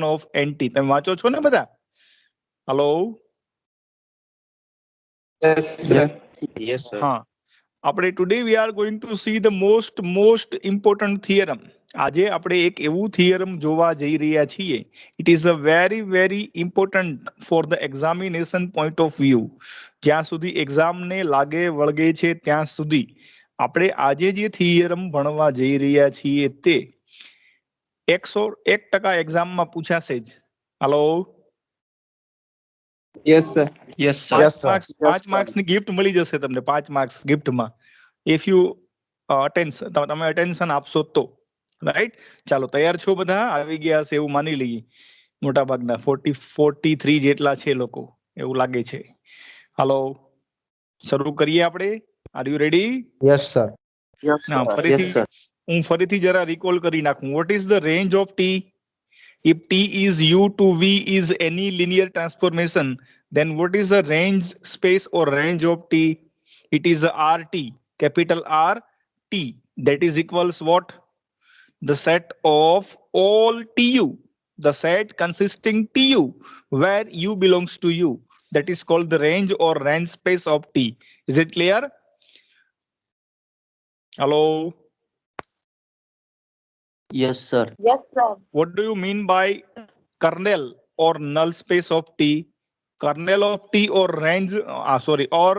of NT. તમે વાંચો છો ને બધા? Hello. Yes, sir. Yes, sir. હા, આપણે today we are going to see the most important theorem. આજે આપણે એક એવું થિયરમ જોવા જઈ રહ્યા છીએ. It is a very important for the examination point of view. જ્યાં સુધી એક્ઝામને લાગે વળગે છે ત્યાં સુધી આપણે આજે જે થિયરમ ભણવા જઈ રહ્યા છીએ તે 101% એક્ઝામમાં પૂછાશે જ. Hello. Yes, sir. Yes, sir. Yes, sir. 5 માર્ક્સની ગિફ્ટ મળી જશે તમને. 5 માર્ક્સ ગિફ્ટમાં ઇફ યુ તમે અટેન્શન આપશો તો. રાઈટ, ચાલો તૈયાર છો બધા? આવી ગયા હશે એવું માની લઈએ. મોટા ભાગના 43 જેટલા છે લોકો એવું લાગે છે. હાલો, શરૂ કરીએ આપણે. Are you ready? Yes, sir. Yes, ના, sir. ફરીથી હું ફરીથી જરા રિકોલ કરી નાખું. What is the range of T? If T is U to V is any linear transformation, then what is the range space or range of T? It is RT, capital R T. That is equals what? The set of all TU, the set consisting TU, where U belongs to U. That is called the range or range space of T. Is it clear? Hello? Yes, sir. Yes, sir. What do you mean by kernel or null space of T? Kernel of T or range, or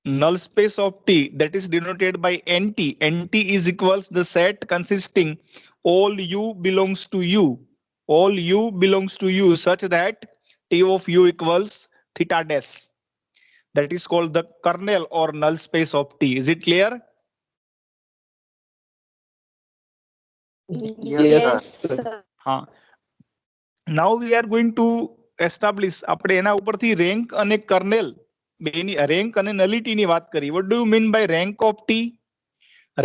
null space of T, that is denoted by NT. NT is equals the set consisting all U belongs to U. All U belongs to U such that T of U equals theta dash. That is called the kernel or null space of T. Is it clear? Yes, sir. હા. Now we are going to establish આપણે એના ઉપરથી rank અને kernel બેની rank અને નલિટીની વાત કરી. What do you mean by rank of T?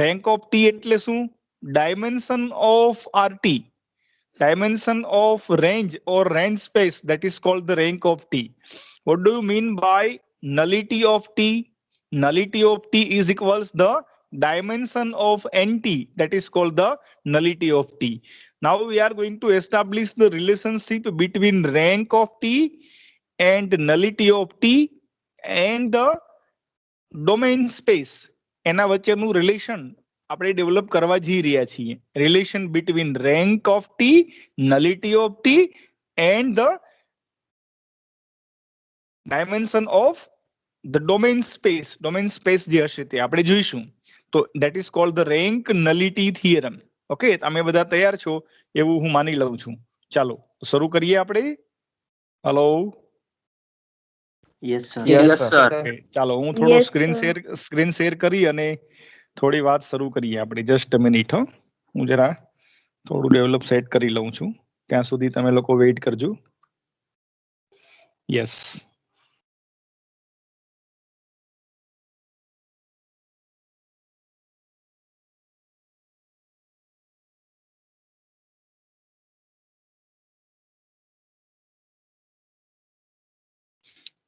Rank of T એટલે શું? Dimension of RT. Dimension of range or range space, that is called the rank of T. What do you mean by nullity of T? Nullity of T is equals the dimension of NT, that is called the nullity of T. Now we are going to establish the relationship between rank of T and nullity of T and the domain space. એના વચ્ચેનું relation આપણે develop કરવા જઈ રહ્યા છીએ. Relation between rank of T, nullity of T and the dimension of the domain space. Domain space જે હશે તે આપણે જોઈશું. તો that is called the rank nullity theorem. Okay, તમે બધા તૈયાર છો એવું હું માની લઉં છું. ચાલો શરૂ કરીએ આપણે. Hello. Yes, sir. Yes, sir. Okay, ચાલો હું થોડો Yes, સ્ક્રીન શેર કરી અને થોડી વાત શરૂ કરીએ આપણે. Just a minute. હું જરા થોડું ડેવલપ સેટ કરી લઉં છું. ત્યાં સુધી તમે લોકો વેઇટ કરજો. યસ.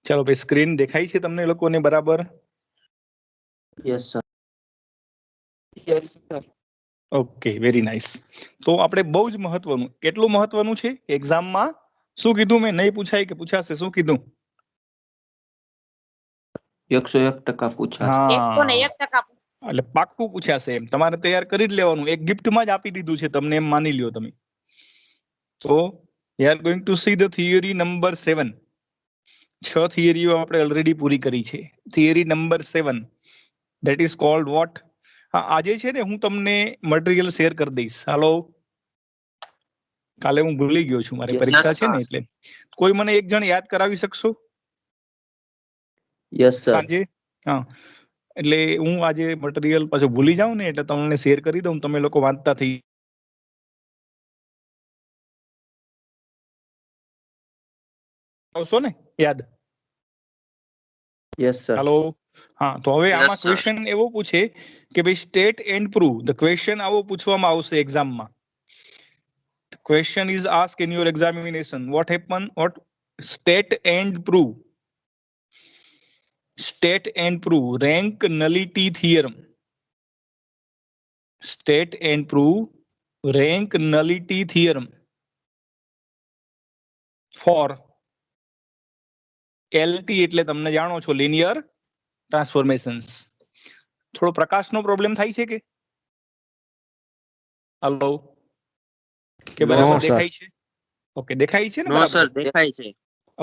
ચાલો ભાઈ, સ્ક્રીન દેખાય છે તમને લોકોને બરાબર? Yes, sir. Yes, sir. Okay, very nice. તો આપણે બહુ જ મહત્વનું, કેટલું મહત્વનું છે એક્ઝામમાં? શું કીધું મેં? નહીં પૂછાય કે પૂછાશે? શું કીધું? 101% પૂછાશે. હા, 101%. એટલે પાક્કું પૂછાશે એમ. તમારે તૈયાર કરી જ લેવાનું. એક ગિફ્ટમાં જ આપી દીધું છે તમને એમ માની લ્યો તમે. તો we are going to see the theory number 7. 6 થિયરીઓ આપણે ઓલરેડી પૂરી કરી છે. Theory number 7, that is called what? હા, આજે છે ને હું તમને મટીરિયલ શેર કરી દઈશ. હાલો, કાલે હું ભૂલી ગયો છું, મારી Yes, પરીક્ષા છે sir. ને એટલે. કોઈ મને એક જણ યાદ કરાવી શકશો yes, sir. સાંજે? હા, એટલે હું આજે મટીરિયલ પાછું ભૂલી જાઉં ને એટલે તમને શેર કરી દઉં, તમે લોકો વાંચતા થઈ આવશો ને યાદ? Yes, sir. હાલો. હા, તો હવે Yes, આમાં sir. ક્વેશ્ચન એવો પૂછે કે ભાઈ state and prove. The question આવો પૂછવામાં આવશે એક્ઝામમાં. Question is asked in your examination. What happen? What? State and prove. State and prove rank nullity theorem. State and prove rank nullity theorem. For LT એટલે તમને જાણો છો linear transformations. થોડો પ્રકાશનો પ્રોબ્લેમ થાય છે કે? હલો, કે બરાબર દેખાય છે? ઓકે, દેખાય છે ને નો બરાબર? સર દેખાય છે.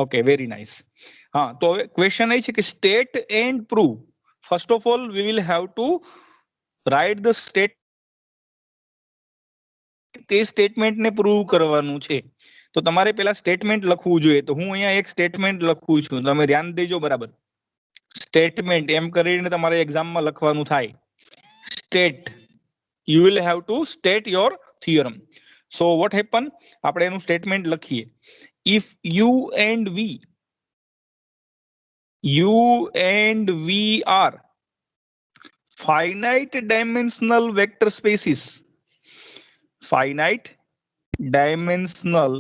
Okay, very nice. હા, તો હવે ક્વેશ્ચન એ છે કે state and prove. First of all we will have to write the state, તે સ્ટેટમેન્ટને પ્રૂવ કરવાનું છે. તો તમારે પેલા સ્ટેટમેન્ટ લખવું જોઈએ. તો હું અહીંયા એક સ્ટેટમેન્ટ લખું છું, તમે ધ્યાન દેજો બરાબર. સ્ટેટમેન્ટ એમ કરીને તમારે એક્ઝામમાં લખવાનું થાય. State, you will have to state your theorem. So what happen, આપણે એનું સ્ટેટમેન્ટ લખીએ. If you and we are finite dimensional vector spaces, finite dimensional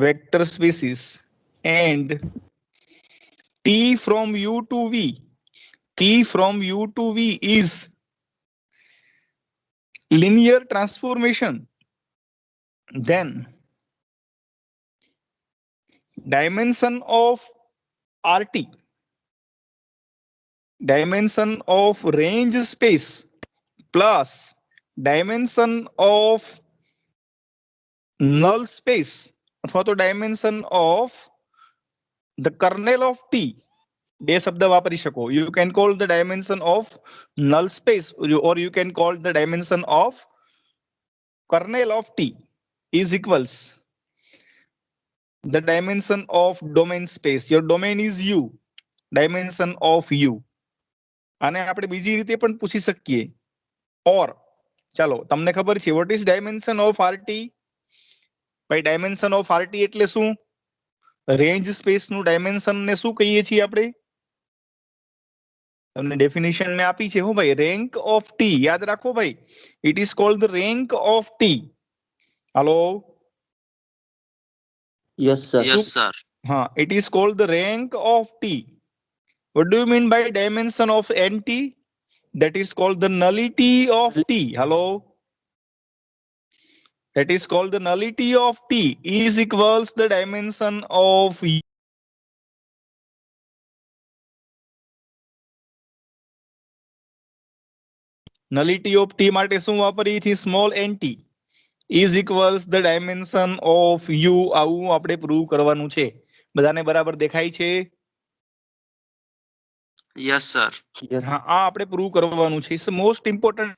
vector spaces, and t from u to v is linear transformation, then dimension of RT, dimension of range space plus dimension of null space અથવા તો dimension of the kernel of T. બે શબ્દ વાપરી શકો. You can call the dimension of null space or you can call the dimension of kernel of T is equals the dimension of domain space. Your domain is U, dimension of U. આને આપણે બીજી રીતે પણ પૂછી શકીએ. or ચાલો તમને ખબર છે what is dimension of RT? ભાઈ dimension of RT એટલે શું? રેન્જ સ્પેસ નું ડાયમેન્શન ને શું કહીએ છીએ આપણે? તમને ડેફિનેશન મેં આપી છે. હું ભાઈ, રેન્ક ઓફ ટી. યાદ રાખો ભાઈ, it is called the rank of T. Hello, Yes, sir. Yes sir. હા, it is called the rank of T. What do you mean by dimension of NT? That is called the nullity of T. Hello? That is called the nullity of T is equals the dimension of U. Nullity of T માટે શું વાપરી થી? Small nt is equals the dimension of U. આવું આપણે prove કરવાનું છે. બધાને બરાબર દેખાય છે? Yes sir. Yes. હા, આ આપણે પ્રૂવ કરવાનું છે. ઇટ્સ મોસ્ટ ઇમ્પોર્ટન્ટ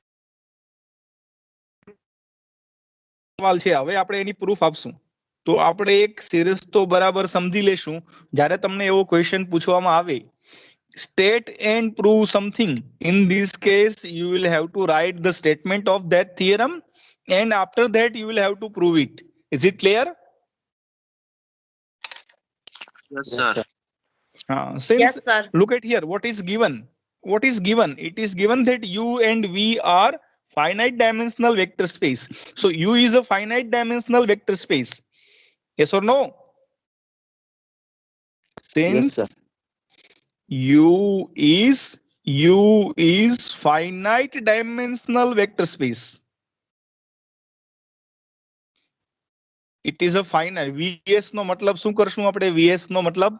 સવાલ છે. હવે આપણે એની પ્રૂફ આપશું. તો આપણે એક સિરીઝ તો બરાબર સમજી લેશું. જ્યારે તમને એવો ક્વેશ્ચન પૂછવામાં આવે, state and prove something, in this case you will have to write the statement of that theorem and after that you will have to prove it. Is it clear? Yes Yes, sir. sir. Since Yes, sir. look at here, what is given? What is given? It is given that U and V are finite dimensional vector space. So U is a finite dimensional vector space. Yes or no? Since sir. U is finite dimensional vector space. It is a finite. VS નો મતલબ શું કરશું આપણે? VS નો મતલબ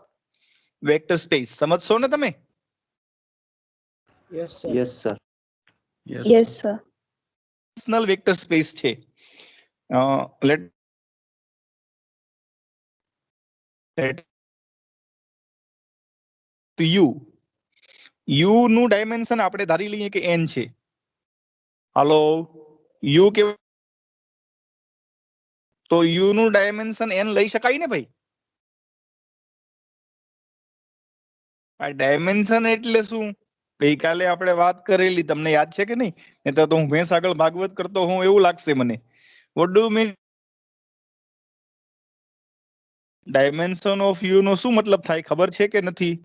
vector space. સમજશો ને તમે? Yes, sir. Yes, sir. Dimensional vector space છે. Let U નું dimension આપણે ધારી લઈએ કે n છે. હાલો, U કે તો U નું ડાયમેન્શન n લઈ શકાય ને ભાઈ? આ ડાયમેન્શન એટલે શું? ગઈકાલે આપણે વાત કરેલી, તમને યાદ છે કે નહીં? નહીં તો હું ભેંસ આગળ ભાગવત કરતો હું એવું લાગશે મને. What do mean dimension of you know શું મતલબ થાય? ખબર છે કે નથી?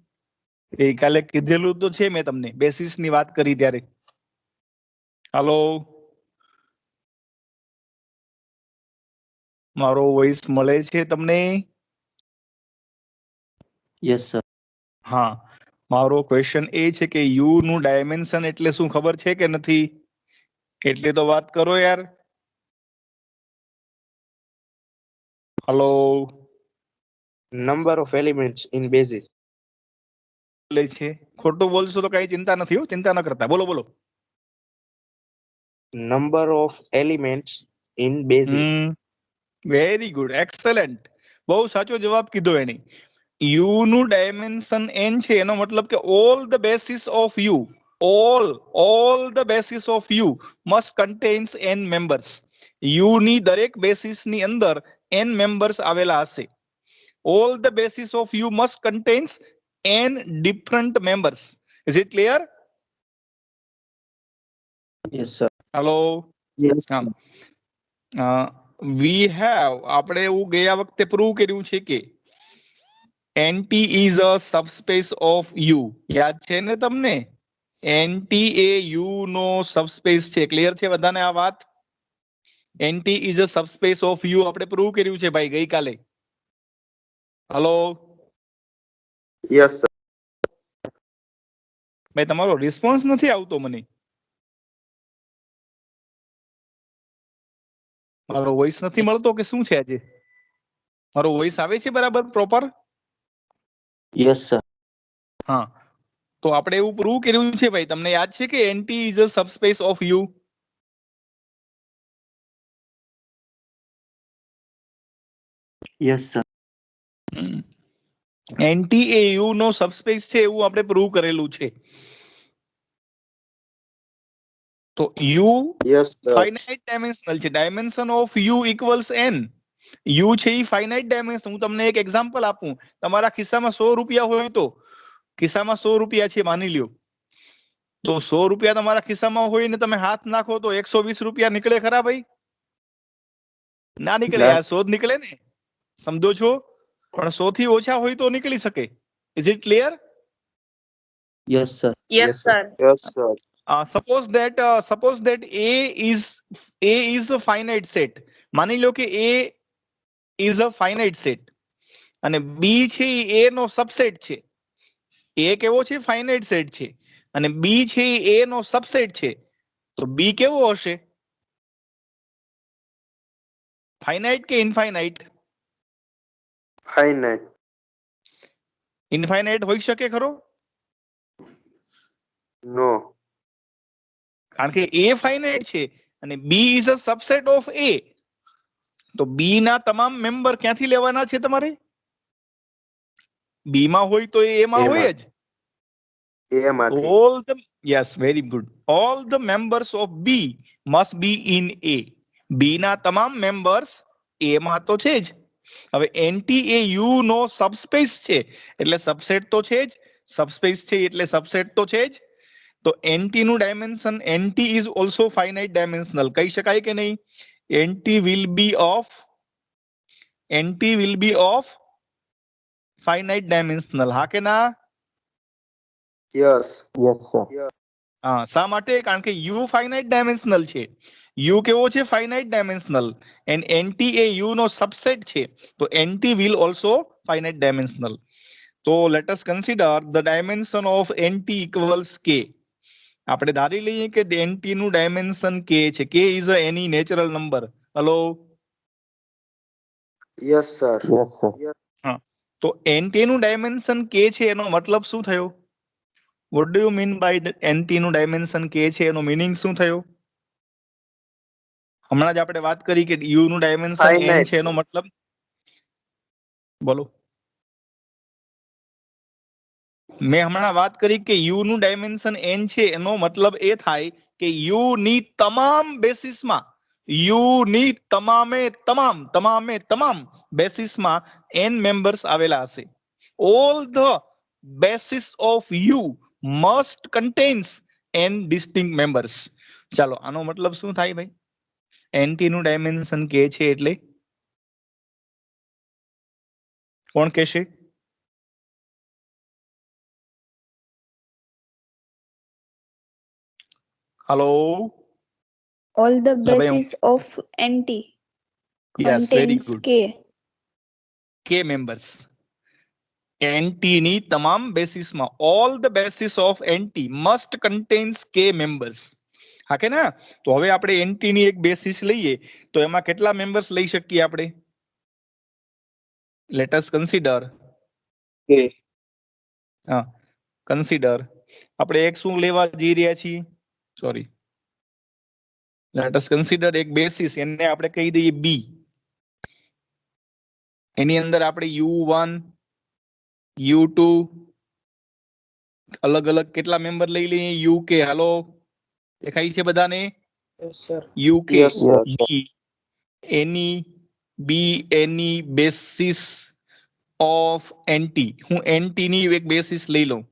ગઈકાલે કીધેલું તો છે મેં તમને, બેસિસ ની વાત કરી ત્યારે. હાલો, મારો વોઇસ મળે છે તમને? Yes, sir. હા, મારો ક્વેશ્ચન એ છે કે યુ નું ડાયમેન્શન એટલે શું, ખબર છે કે નથી? એટલે તો વાત કરો યાર. Hello Number of elements in basis. લે છે ખોટું બોલશો તો કઈ ચિંતા નથી હો ચિંતા ન કરતા બોલો બોલો Number of elements in basis. Very good excellent બહુ સાચો જવાબ કીધો એને યુ નું ડાયમેન્શન n છે એનો મતલબ કે all the basis of you all the basis of you must contains n members you ની દરેક બેસિસ ની અંદર n મેમ્બર્સ આવેલા હશે all the basis of u must contains n different members. Is it clear? Yes, sir. Hello. Yes. We have આપણે એવું ગયા વખતે પ્રૂવ કર્યું છે કે NT is a subspace of U. યાદ છે ને તમને NT એ U નો સબસ્પેસ છે ક્લિયર છે બધાને આ વાત NT is a subspace of U આપણે પ્રૂવ કર્યું છે ભાઈ ગઈકાલે હલો Yes, sir. ભાઈ તમારો રિસ્પોન્સ નથી આવતો મને મારો વોઇસ નથી મળતો કે શું છે આજે મારો વોઇસ આવે છે બરાબર પ્રોપર Yes, sir. હા તો આપણે એવું પ્રૂવ કર્યું છે ભાઈ તમને યાદ છે કે NT is a subspace of U Yes, sir. NT એ યુ નો સબસ્પેસ છે એવું આપણે પ્રૂવ કરેલું છે તો U Yes, sir. Finite dimensional છે dimension of U equals N U છે એ ફાઇનાઇટ ડાયમેન્શન હું તમને એક એક્ઝામ્પલ આપું તમારા ખિસ્સામાં 100 રૂપિયા હોય તો ખિસ્સામાં 100 રૂપિયા છે માની લ્યો તો 100 રૂપિયા તમારા ખિસ્સામાં હોય ને તમે હાથ નાખો તો 120 રૂપિયા નીકળે ખરા ભાઈ ના નીકળે ના. યાર 100 જ નીકળે ને સમજો છો પણ 100 થી ઓછા હોય તો નીકળી શકે is it clear Yes, sir. Yes, sir. Yes, sir. suppose that a is a finite set માની લો કે a is a finite set અને b છે એ a નો સબસેટ છે a કેવો છે ફાઇનાઇટ સેટ છે અને b છે એ a નો સબસેટ છે તો b કેવો હશે ફાઇનાઇટ કે ઇનફાઇનાઇટ Finite. ઇનફાઇનાઇટ હોઈ શકે ખરો No. કારણ કે a ફાઇનાઇટ છે અને b is a subset of a તો b ના તમામ મેમ્બર ક્યાંથી લેવાના છે તમારે b માં હોય તો એ a માં હોય જ A માંથી. all the yes very good all the members of b must be in a b ના તમામ મેમ્બર્સ a માં તો છે જ હવે nt એ u નો સબસ્પેસ છે એટલે સબસેટ તો છે જ સબસ્પેસ છે એટલે સબસેટ તો છે જ તો nt નું dimension nt is also finite dimensional કહી શકાય કે નહીં nt will be of finite dimensional હા કે ના Yes. Yes, sir. હા શા માટે કારણ કે u ફાઇનાઇટ ડાયમેન્શનલ છે u કેવો છે ફાઇનાઇટ ડાયમેન્શનલ એન્ડ nt એ u નો સબસેટ છે તો nt will also finite dimensional તો let us consider the dimension of nt equals k આપણે ધારી લઈએ કે nt નું ડાયમેન્શન k છે k is a any natural number hello Yes, sir. Yes, sir. હા તો nt નું ડાયમેન્શન k છે એનો મતલબ શું થયો what do you mean by the nt નું ડાયમેન્શન k છે એનો મીનિંગ શું થયો હમણાં જ આપણે વાત કરી કે u નું ડાયમેન્શન n Finite. છે એનો મતલબ બોલો મેં હમણાં વાત કરી કે u નું ડાયમેન્શન n છે એનો મતલબ એ થાય કે u ની તમામ બેસિસમાં u ની તમામ બેસિસમાં n મેમ્બર્સ આવેલા હશે all the basis of u must contains n distinct members ચાલો આનો મતલબ શું થાય ભાઈ nt નું ડાયમેન્શન કે છે એટલે કોણ કહેશે હેલો All the લા ભાઈ bases of NT yes very contains good K. K members NT ની તમામ બેસિસમાં all the basis of NT must contains K members હા કે ના તો હવે આપણે એનટી ની એક બેસિસ લઈએ તો એમાં કેટલા મેમ્બર્સ લઈ શકીએ આપણે Let us consider. K. Consider આપણે એક શું લેવા જઈ રહ્યા છીએ? સોરી, લેટ અસ કન્સિડર એક બેસિસ, એને આપણે કહી દઈએ બી. એની અંદર આપણે U1 U2 અલગ અલગ કેટલા મેમ્બર લઈ લઈએ? UK. હાલો, દેખાય છે બધાને? UK. Yes, sir. B any B any basis of NT. હું એનટી ની એક બેસિસ લઈ લઉં.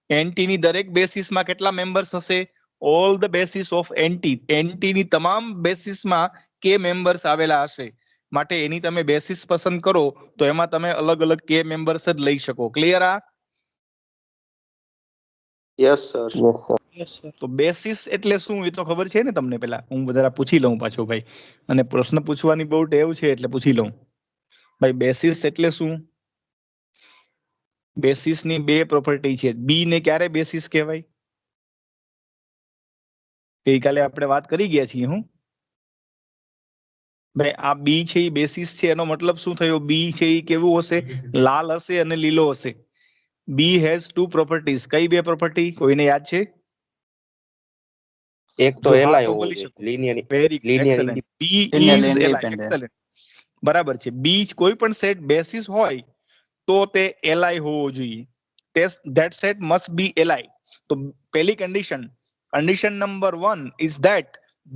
એનટી ની દરેક બેસિસમાં કેટલા મેમ્બર્સ હશે? All the basis of એનટી. એનટી ની તમામ બેસિસમાં કે મેમ્બર્સ આવેલા હશે. માટે એની તમે બેસિસ પસંદ કરો તો એમાં તમે અલગ અલગ કે મેમ્બર્સ જ લઈ શકો. ક્લિયર? આ Yes, sir. Yes, sir. તો બેસિસ એટલે શું એ તો ખબર છે ને તમને? પેલા હું જરા પૂછી લઉં પાછો ભાઈ, અને પ્રશ્ન પૂછવાની બહુ ટેવ છે એટલે પૂછી લઉં ભાઈ, બેસિસ એટલે શું? બેસિસ ની બે પ્રોપર્ટી છે. બી ને ક્યારે બેસિસ કહેવાય? ગઈકાલે આપણે વાત કરી ગયા છીએ. હું ભાઈ આ બી છે એ બેસિસ છે, એનો મતલબ શું થયો? બી છે એ કેવું હશે? લાલ હશે અને લીલો હશે. બી હેઝ ટુ પ્રોપર્ટીઝ. કઈ બે પ્રોપર્ટી કોઈને યાદ છે? એક તો જો હા એલાય તો હોવું બોલી જોઈએ, શકો. linear very good, linear excellent. B Linear is LI. independent. Excellent, બરાબર છે. બી કોઈ પણ સેટ બેસિસ હોય તો તે એલાય હોવો જોઈએ. That set must be LI. તો પહેલી condition, condition number 1 is that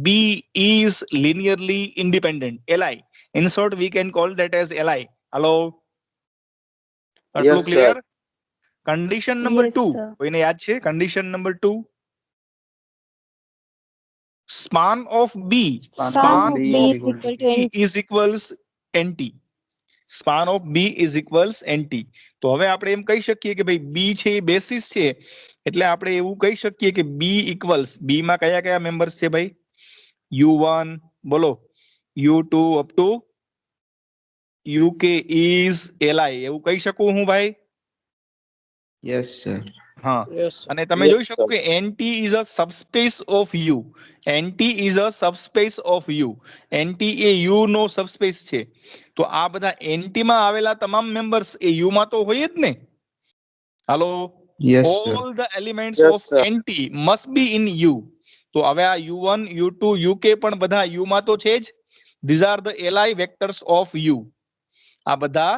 B is linearly independent. LI. In short we can call that as LI. Hello, આટલું Yes, clear? sir. Condition number Yes, 2 sir. કોઈને યાદ છે? Condition number 2, span of B. Span Span of B B is is of equal equal to B N. is equals NT. Span of B is equals NT. તો હવે આપણે એમ કહી શકીએ કે ભાઈ B છે એ બેસિસ છે, એટલે આપણે એવું કહી શકીએ કે B ઇક્વલ્સ, B માં કયા કયા મેમ્બર્સ છે ભાઈ? U1 બોલો, U2 up to UK is Li. એવું કહી શકું હું ભાઈ? Yes, sir. હા. અને તમે Yes, જોઈ શકો sir. કે NT is a subspace of U. NT is a subspace of U. NT એ U નો સબસ્પેસ છે. તો આ બધા NT માં આવેલા તમામ મેમ્બર્સ એ U માં તો હોય જ ને. હાલો, Yes, sir. all the elements Yes, of sir. NT must be in U. તો હવે આ U1 U2 UK પણ બધા U માં તો છે જ. These are the Li vectors of U. આ બધા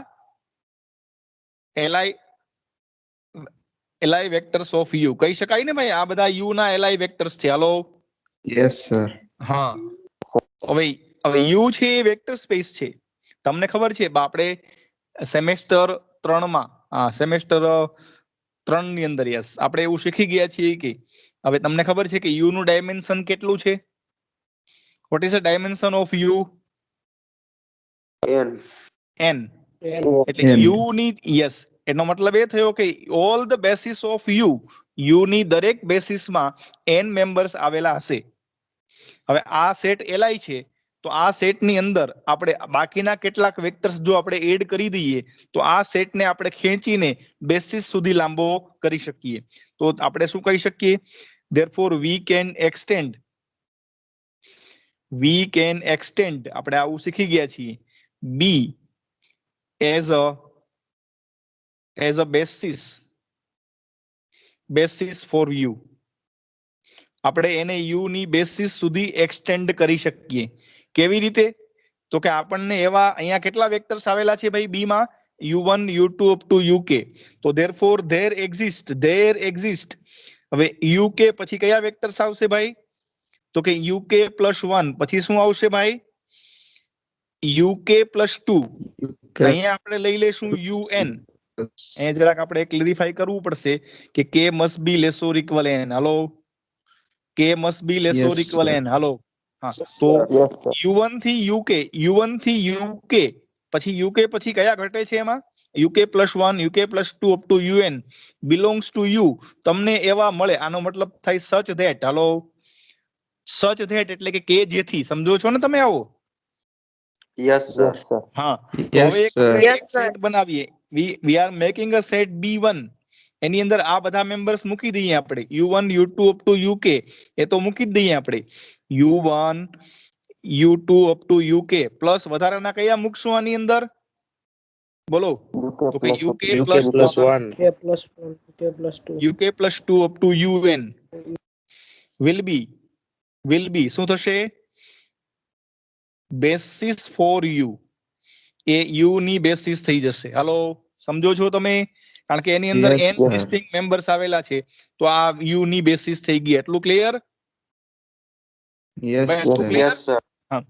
Li vectors of U કહી શકાય ને ભાઈ? આ બધા U ના Li vectors છે. Hello, Yes, sir. હા. હવે હવે U છે એ વેક્ટર સ્પેસ છે. તમને ખબર છે આપણે સેમેસ્ટર 3 માં, સેમેસ્ટર 3 ની અંદર યસ આપણે એવું શીખી ગયા છીએ કે હવે તમને ખબર છે કે U નું ડાયમેન્શન કેટલું છે? What is the dimension of U? N. N. એટલે N. U ની, યસ, એનો મતલબ એ થયો કે all the basis of U ની દરેક બેસિસમાં n મેમ્બર્સ આવેલા હશે. હવે આ સેટ Li છે, તો આ સેટની અંદર આપણે બાકીના કેટલાક વેક્ટર્સ જો આપણે એડ કરી દઈએ તો આ સેટને આપણે ખેંચીને બેસિસ સુધી લાંબો કરી શકીએ. તો આપણે શું કહી શકીએ? therefore we can extend આપણે આવું શીખી ગયા છીએ, B as a basis for U. આપણે એને U ની બેસિસ સુધી એક્સટેન્ડ કરી શકીએ. કેવી રીતે? તો કે આપણને એવા અહીંયા કેટલા વેક્ટર્સ આવેલા છે ભાઈ બી માં? U1 U2 up to UK. તો therefore there exist. હવે UK પછી કયા વેક્ટર્સ આવશે ભાઈ? તો કે UK +1 પછી શું આવશે ભાઈ? UK +2. Okay. અહીંયા આપણે લઈ લેશું UN. અહીંયા જરાક આપણે ક્લેરિફાઈ કરવું પડશે કે K must be less or equal n. Hello, K must be less or Yes, equal sir. n. હાલો, હા. Yes, તો sir. U1 થી UK પછી UK પછી કયા ઘટે છે એમાં? UK +1 UK +2 up to UN belongs to U. તમને એવા મળે, આનો મતલબ થાય સચ ધેટ. હાલો, સચ ધેટ એટલે કે જેથી. સમજો છો ને તમે આવો? Yes, sir. હા. તો Yes, હવે sir. આપણે એક સેટ બનાવીએ. we are making a set B1. એની અંદર આ બધા મેમ્બર્સ મૂકી દઈએ આપણે, U1 U2 up to UK. એ તો મૂકી જ દઈએ આપણે. U1 U2 up to UK plus વધારાના કયા મૂકશું આની અંદર? બોલો તો કે UK UK plus plus 1 1 K plus 1, K plus 2. UK plus 2 up to UN will be શું થશે basis for you A you ની બેસિસ થઈ જશે હાલો સમજો છો તમે કારણ કે એની અંદર Yes, n sir. ડિસ્ટિંક્ટ મેમ્બર્સ આવેલા છે તો આ યુ ની બેસિસ થઈ ગઈ એટલું ક્લિયર Yes, ભાઈ એટલું sir. ક્લિયર yes sir હા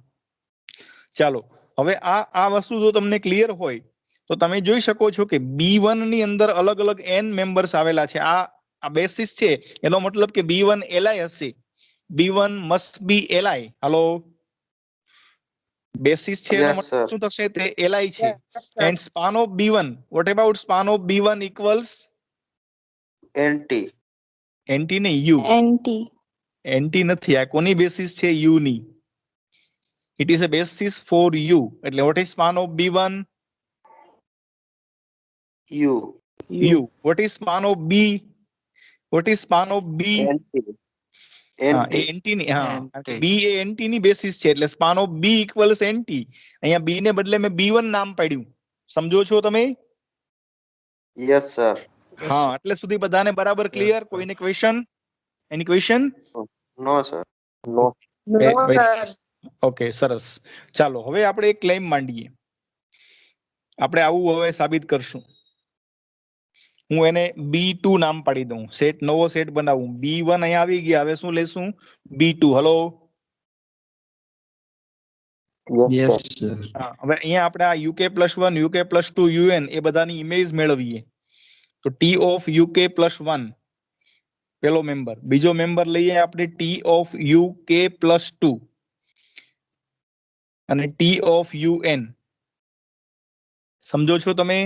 ચાલો હવે આ વસ્તુ જો તમને ક્લિયર હોય તો તમે જોઈ શકો છો કે B1 ની અંદર અલગ અલગ n મેમ્બર્સ આવેલા છે આ બેસિસ છે એનો મતલબ કે B1 li હશે B1 must be li hello basis છે એનો yes મતલબ sir શું થશે તે li છે Yes, sir. and span of B1 what about span of B1 equals NT nt ને u NT. nt નથી આ કોની બેસિસ છે u ની it is a basis for u એટલે what is span of B1 U u what is span of B what is span of B NT હા NT એ nt ની હા કારણ કે b એ nt ની બેસિસ છે એટલે span of B equals nt અહીંયા b ને બદલે મેં B1 નામ પાડ્યું સમજો છો તમે yes sir Yes, હા sir. એટલે સુધી બધાને બરાબર ક્લિયર કોઈને question any question no sir No, very sir. Nice okay સરસ ચાલો હવે આપણે એક ક્લેમ માંડીએ આપણે આવું હવે સાબિત કરશું હું એને B2 નામ પાડી દઉં સેટ નવો સેટ બનાવું B1 અહીંયા આવી ગયા હવે શું લેશું B2 હલો Yes, sir. હા હવે અહીંયા આપણે આ UK+1 UK+2 UN એ બધાની ઇમેજ મેળવીએ તો T of UK+1 પેલો મેમ્બર બીજો મેમ્બર લઈએ આપણે T of UK+2 અને T of UN સમજો છો તમે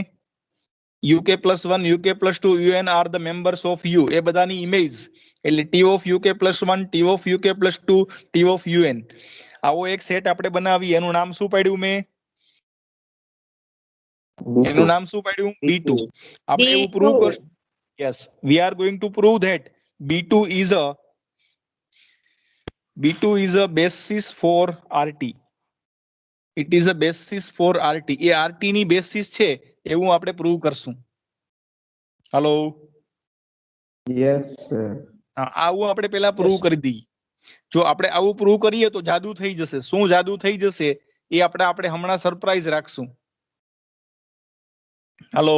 UK+1 UK+2 UN are the members of U એ બધાની ઇમેજ એટલે T of UK+1 T of UK+2 T of UN આવો એક સેટ આપણે બનાવી એનું નામ શું પાડ્યું મેં એનું નામ શું પાડ્યું B2 આપણે એવું પ્રૂવ કરશું yes we are going to prove that B2 is a basis for RT it is a basis for RT A RT ની બેસિસ છે એવું આપણે પ્રૂવ કરશું હાલો Yes, sir. આવું આપણે પેલા પ્રૂવ કરી દઈએ જો આપણે આવું પ્રૂવ કરીએ તો જાદુ થઈ જશે શું જાદુ થઈ જશે એ આપણે હમણાં સરપ્રાઈઝ રાખશું હાલો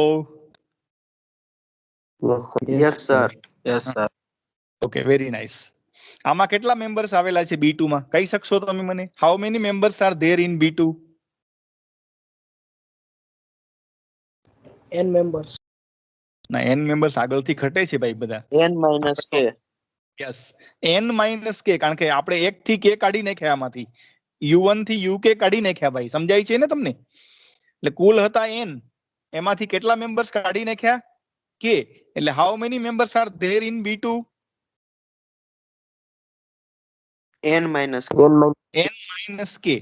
yes sir okay very nice આમાં કેટલા મેમ્બર્સ આવેલા છે B2 માં કહી શકશો તમે મને how many members are there in B2 N members. ના n મેમ્બર્સ આગળથી ઘટે છે ભાઈ બધા N minus K yes n minus કે કારણ કે આપણે 1 થી k કાઢી નાખ્યા આમાંથી U1 થી UK કાઢી નાખ્યા ભાઈ સમજાય છે ને તમને એટલે કુલ હતા n એમાંથી કેટલા મેમ્બર્સ કાઢી નાખ્યા k એટલે how many members are there in B2 N minus n minus k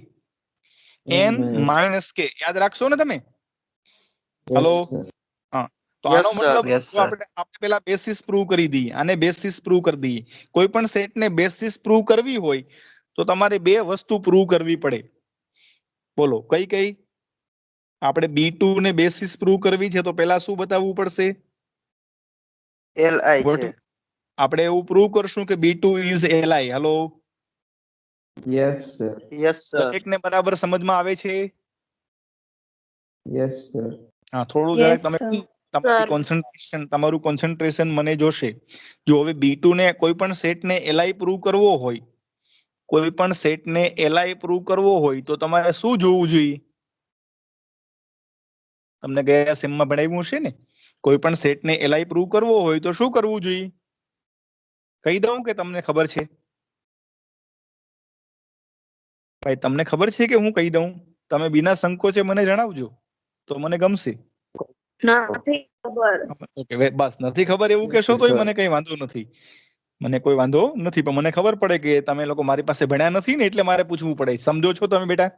n minus k યાદ રાખશો ને તમે Yes, હલો sir. હા તો yes આનો sir મતલબ જો આપણે પેલા બેસિસ પ્રૂવ કરી દઈએ આને બેસિસ પ્રૂવ કરી દઈએ કોઈ પણ સેટ ને બેસિસ પ્રૂવ કરવી હોય તો તમારે બે વસ્તુ પ્રૂવ કરવી પડે બોલો કઈ કઈ આપણે B2 ને બેસિસ પ્રૂવ કરવી છે તો પેલા શું બતાવવું પડશે LI What? છે આપણે એવું પ્રૂવ કરશું કે B2 is LI hello Yes, sir. yes sir દરેકને બરાબર સમજમાં આવે છે Yes, sir. હા થોડું Yes, જરાક તમે sir. તમારું કોન્સન્ટ્રેશન મને જોશે જો હવે B2 ને કોઈ પણ સેટ ને LI પ્રૂવ કરવો હોય કોઈ પણ સેટ ને LI પ્રૂવ કરવો હોય તો તમારે શું જોવું જોઈએ તમને ગયા સેમમાં ભણાવ્યું હશે ને કોઈ પણ સેટ ને LI પ્રૂવ કરવો હોય તો શું કરવું જોઈએ કહી દઉં કે તમને ખબર છે ભાઈ તમને ખબર છે કે હું કહી દઉં તમે biના સંકોચે મને જણાવજો તો મને ગમશે નથી ખબર. ઓકે બસ નથી ખબર એવું કહેશો તોય મને કઈ વાંધો નથી મને કોઈ વાંધો નથી પણ મને ખબર પડે કે તમે લોકો મારી પાસે ભણ્યા નથી ને એટલે મારે પૂછવું પડે સમજો છો તમે બેટા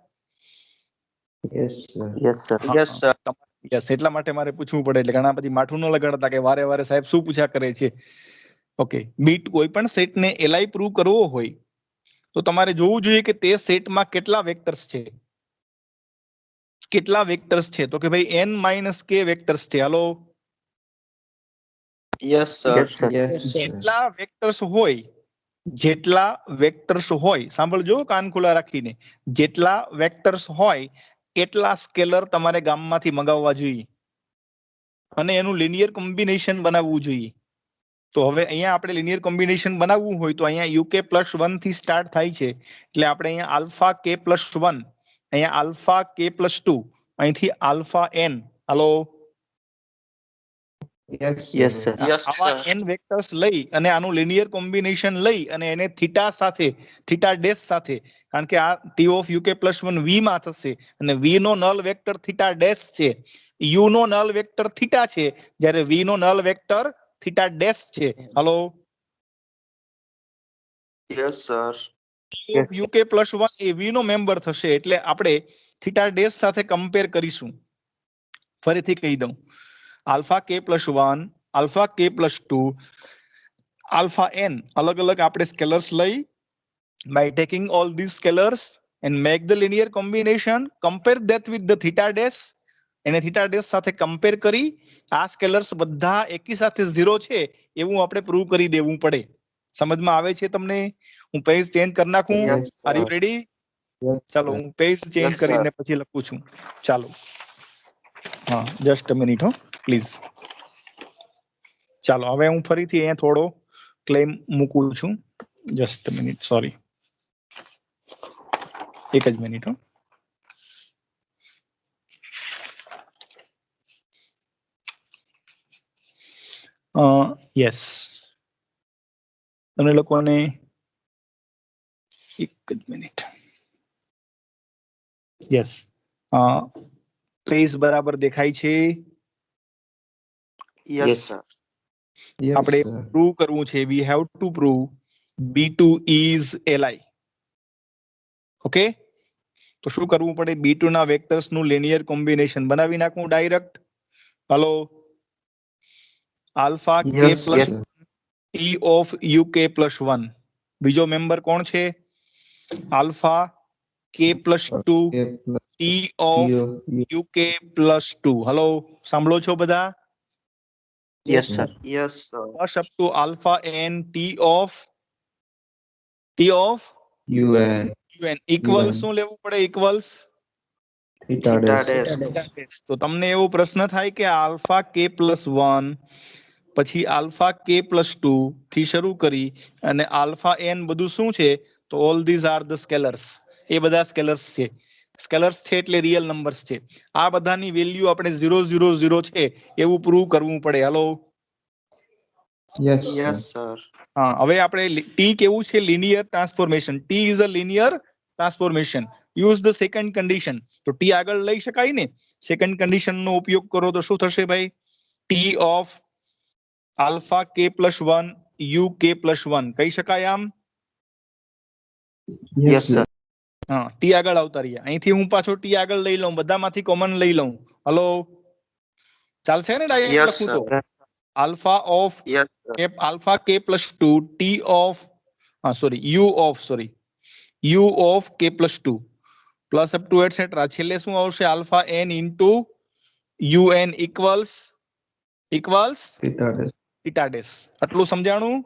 Yes, sir. yes sir yes એટલા માટે મારે પૂછવું પડે એટલે ઘણા બધી માઠું ન લગાડતા કે વારે વારે સાહેબ શું પૂછ્યા કરે છે ઓકે બીટ કોઈ પણ સેટ ને LI પ્રૂવ કરવો હોય તો તમારે જોવું જોઈએ કે તે સેટમાં કેટલા વેક્ટર્સ છે કેટલા વેક્ટર્સ છે? તો કે ભાઈ n માઇનસ k વેક્ટર્સ છે. Hello, Yes, sir. Yes, sir. જેટલા વેક્ટર્સ હોય, સાંભળજો કાન ખુલ્લા રાખીને, જેટલા વેક્ટર્સ હોય એટલા સ્કેલર તમારે ગામમાંથી મગાવવા જોઈએ અને એનું લિનિયર કોમ્બિનેશન બનાવવું જોઈએ. તો હવે અહીંયા આપણે લિનિયર કોમ્બિનેશન બનાવવું હોય તો અહીંયા યુકે પ્લસ 1 થી સ્ટાર્ટ થાય છે, એટલે આપણે અહીંયા આલ્ફા કે પ્લસ 1, અહીંયા આલ્ફા કે પ્લસ 2, અહીંથી આલ્ફા એન. હાલો, Yes, Yes, sir. sir. Yes, આવા sir. n વેક્ટર્સ લઈ અને આનું લિનિયર કોમ્બિનેશન લઈ અને એને થીટા સાથે, થીટા ડેશ સાથે, કારણ કે આ T of UK plus 1 V માં થશે અને વી નો નલ વેક્ટર થીટા ડેશ છે, યુ નો નલ વેક્ટર થીટા છે, જ્યારે વી નો નલ વેક્ટર થીટા ડેશ છે. Hello, Yes, sir. Of UK plus 1 એ વી નો મેમ્બર થશે, એટલે આપણે થીટા ડેશ સાથે કમ્પેર કરીશું. ફરીથી કહી દઉં, આલ્ફા કે પ્લસ 1, આલ્ફા કે પ્લસ 2, આલ્ફા એન અલગ અલગ આપણે સ્કેલર્સ લઈ, by taking all these scalars and make the linear combination, compare that with the theta dash, એને થીટા ડેશ સાથે કમ્પેર કરી આ સ્કેલર્સ બધા એકી સાથે 0 છે એવું આપણે પ્રૂવ કરી દેવું પડે. સમજમાં આવે છે તમને? હું પેજ ચેન્જ કરી નાખું. Yes, are you sir. Ready? Yes, ચાલો, sir. હું પેજ ચેન્જ Yes, sir. કરીને પછી લખું છું. ચાલો, હા, જસ્ટ અ મિનિટ હો, પ્લીઝ. ચાલો, હવે હું ફરીથી અહીંયા થોડો ક્લેમ મૂકું છું. જસ્ટ અ મિનિટ, સોરી, એક જ મિનિટ હો. યસ, તમને લોકોને એક જ મિનિટ. યસ, પેજ બરાબર દેખાય છે? Yes, Yes. sir. Yes, આપણે sir. પ્રૂવ કરવું છે, વી have to prove B2 is Li. Okay, તો શું કરવું પડે? B2 ના વેક્ટર્સ નું લિનિયર કોમ્બિનેશન બનાવી નાખું direct. Hello, alpha K Yes, plus sir. T of UK plus 1, બીજો મેમ્બર કોણ છે? આલ્ફા કે plus 2 Okay, plus T of U. UK plus 2. Hello, સાંભળો છો બધા? Yes, sir. Yes, sir. Plus up to alpha N T of UN. UN equal શું લેવું પડે? Equals Theta Theta dash. dash. તો તમને એવો પ્રશ્ન થાય કે આલ્ફા કે પ્લસ 1 પછી આલ્ફા કે પ્લસ 2 થી શરૂ કરી અને આલ્ફા એન બધું શું છે? તો all these are the scalars. એ બધા સ્કેલર્સ છે. સ્કેલર્સ છે એટલે રિયલ નંબર્સ છે. આ બધાની વેલ્યુ આપણે 0 0 0 છે એવું પ્રૂવ કરવું પડે. હાલો, Yes, Yes, sir. sir. હા, હવે આપણે ટી કેવું છે? Linear transformation. T is a linear transformation. Use the second condition. તો ટી આગળ લઈ શકાય ને? સેકન્ડ કન્ડિશન નો ઉપયોગ કરો તો શું થશે ભાઈ? ટી ઓફ આલ્ફા કે પ્લસ 1 યુ કે પ્લસ 1 કહી શકાય આમ? Yes, Yes, sir. sir. હા, ટી આગળ આવતા રહ્યા. અહીંથી હું પાછો ટી આગળ લઈ લઉં, બધામાંથી કોમન લઈ લઉં. હલો, ચાલશે ને ડાયરેક્ટ Yes, લખું sir. તો? Alpha of Yes, sir. Alpha કે plus 2 T of U of K plus 2 plus up to etcetera. છેલ્લે શું આવશે? Alpha N into UN equals Theta dash. Theta dash. આટલું સમજાણું?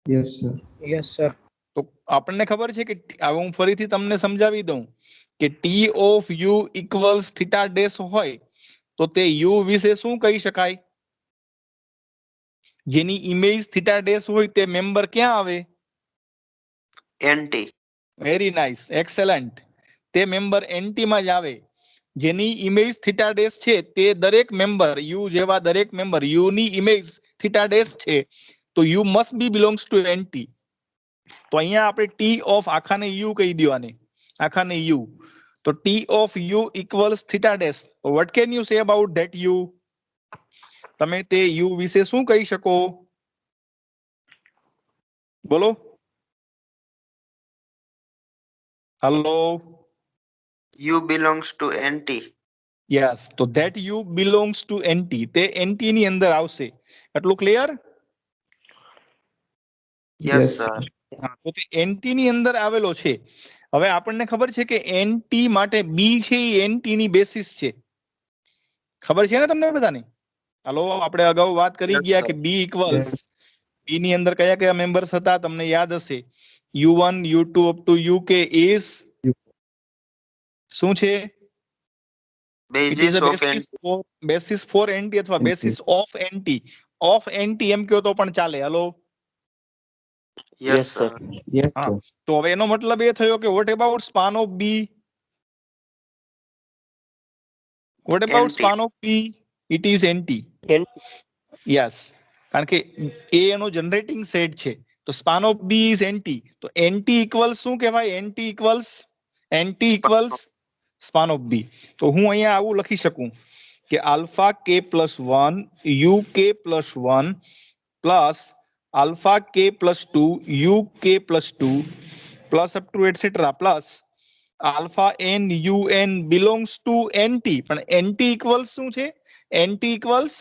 Yes, sir. Yes, sir. તો આપણને ખબર છે કે હવે હું ફરીથી તમને સમજાવી દઉં કે T of U equals theta dash હોય તો તે યુ વિશે શું કહી શકાય? જેની ઇમેજ થીટા ડેશ હોય તે મેમ્બર ક્યાં આવે? NT. Very nice, excellent. તે મેમ્બર એનટી માં જ આવે. જેની ઇમેજ થીટા ડેશ છે તે દરેક મેમ્બર યુ જેવા દરેક મેમ્બર યુ ની ઇમેજ થીટા ડેશ છે તો U must be belongs to NT. તો અહીંયા આપણે ટી ઓફ આખાને યુ કહી દેવાને, આખાને યુ. તો T of U equals theta dash. What can you say about that U? તમે તે યુ વિશે શું કહી શકો? બોલો. હલો, U belongs to NT. Yes. તો that U belongs to NT. તે એનટી ની અંદર આવશે. એટલું ક્લિયર? Yes, Yes, sir. હા, તો તે એનટી ની અંદર આવેલો છે. હવે આપણને ખબર છે કે એનટી માટે બી છે એ એનટી ની બેસિસ છે. ખબર છે ને તમને બધાને? હાલો, આપણે અગાઉ વાત કરી Yes, ગયા sir. કે બી ઇક્વલ્સ બી ની અંદર કયા કયા મેમ્બર્સ હતા તમને યાદ હશે. U1 U2 up to UK is શું છે? It is Basis a of basis for NT અથવા basis of NT. Of NT એમ કહો તો પણ ચાલે. હાલો, Yes, sir. Yes, હા. sir. તો હવે એનો મતલબ એ થયો કે what about span of B? What about NT. Span of B? It is NT. Yes, કારણ કે એ એનો જનરેટિંગ સેટ છે. તો span of B is NT. તો એનટી ઇક્વલ્સ શું કહેવાય? NT equals span of B. તો હું અહીંયા આવું લખી શકું કે આલ્ફા કે plus 1 U K plus 1 plus alpha કે plus 2 U K plus 2 plus up to etcetera plus alpha N U N belongs to NT. પણ એનટી ઇક્વલ્સ શું છે? NT equals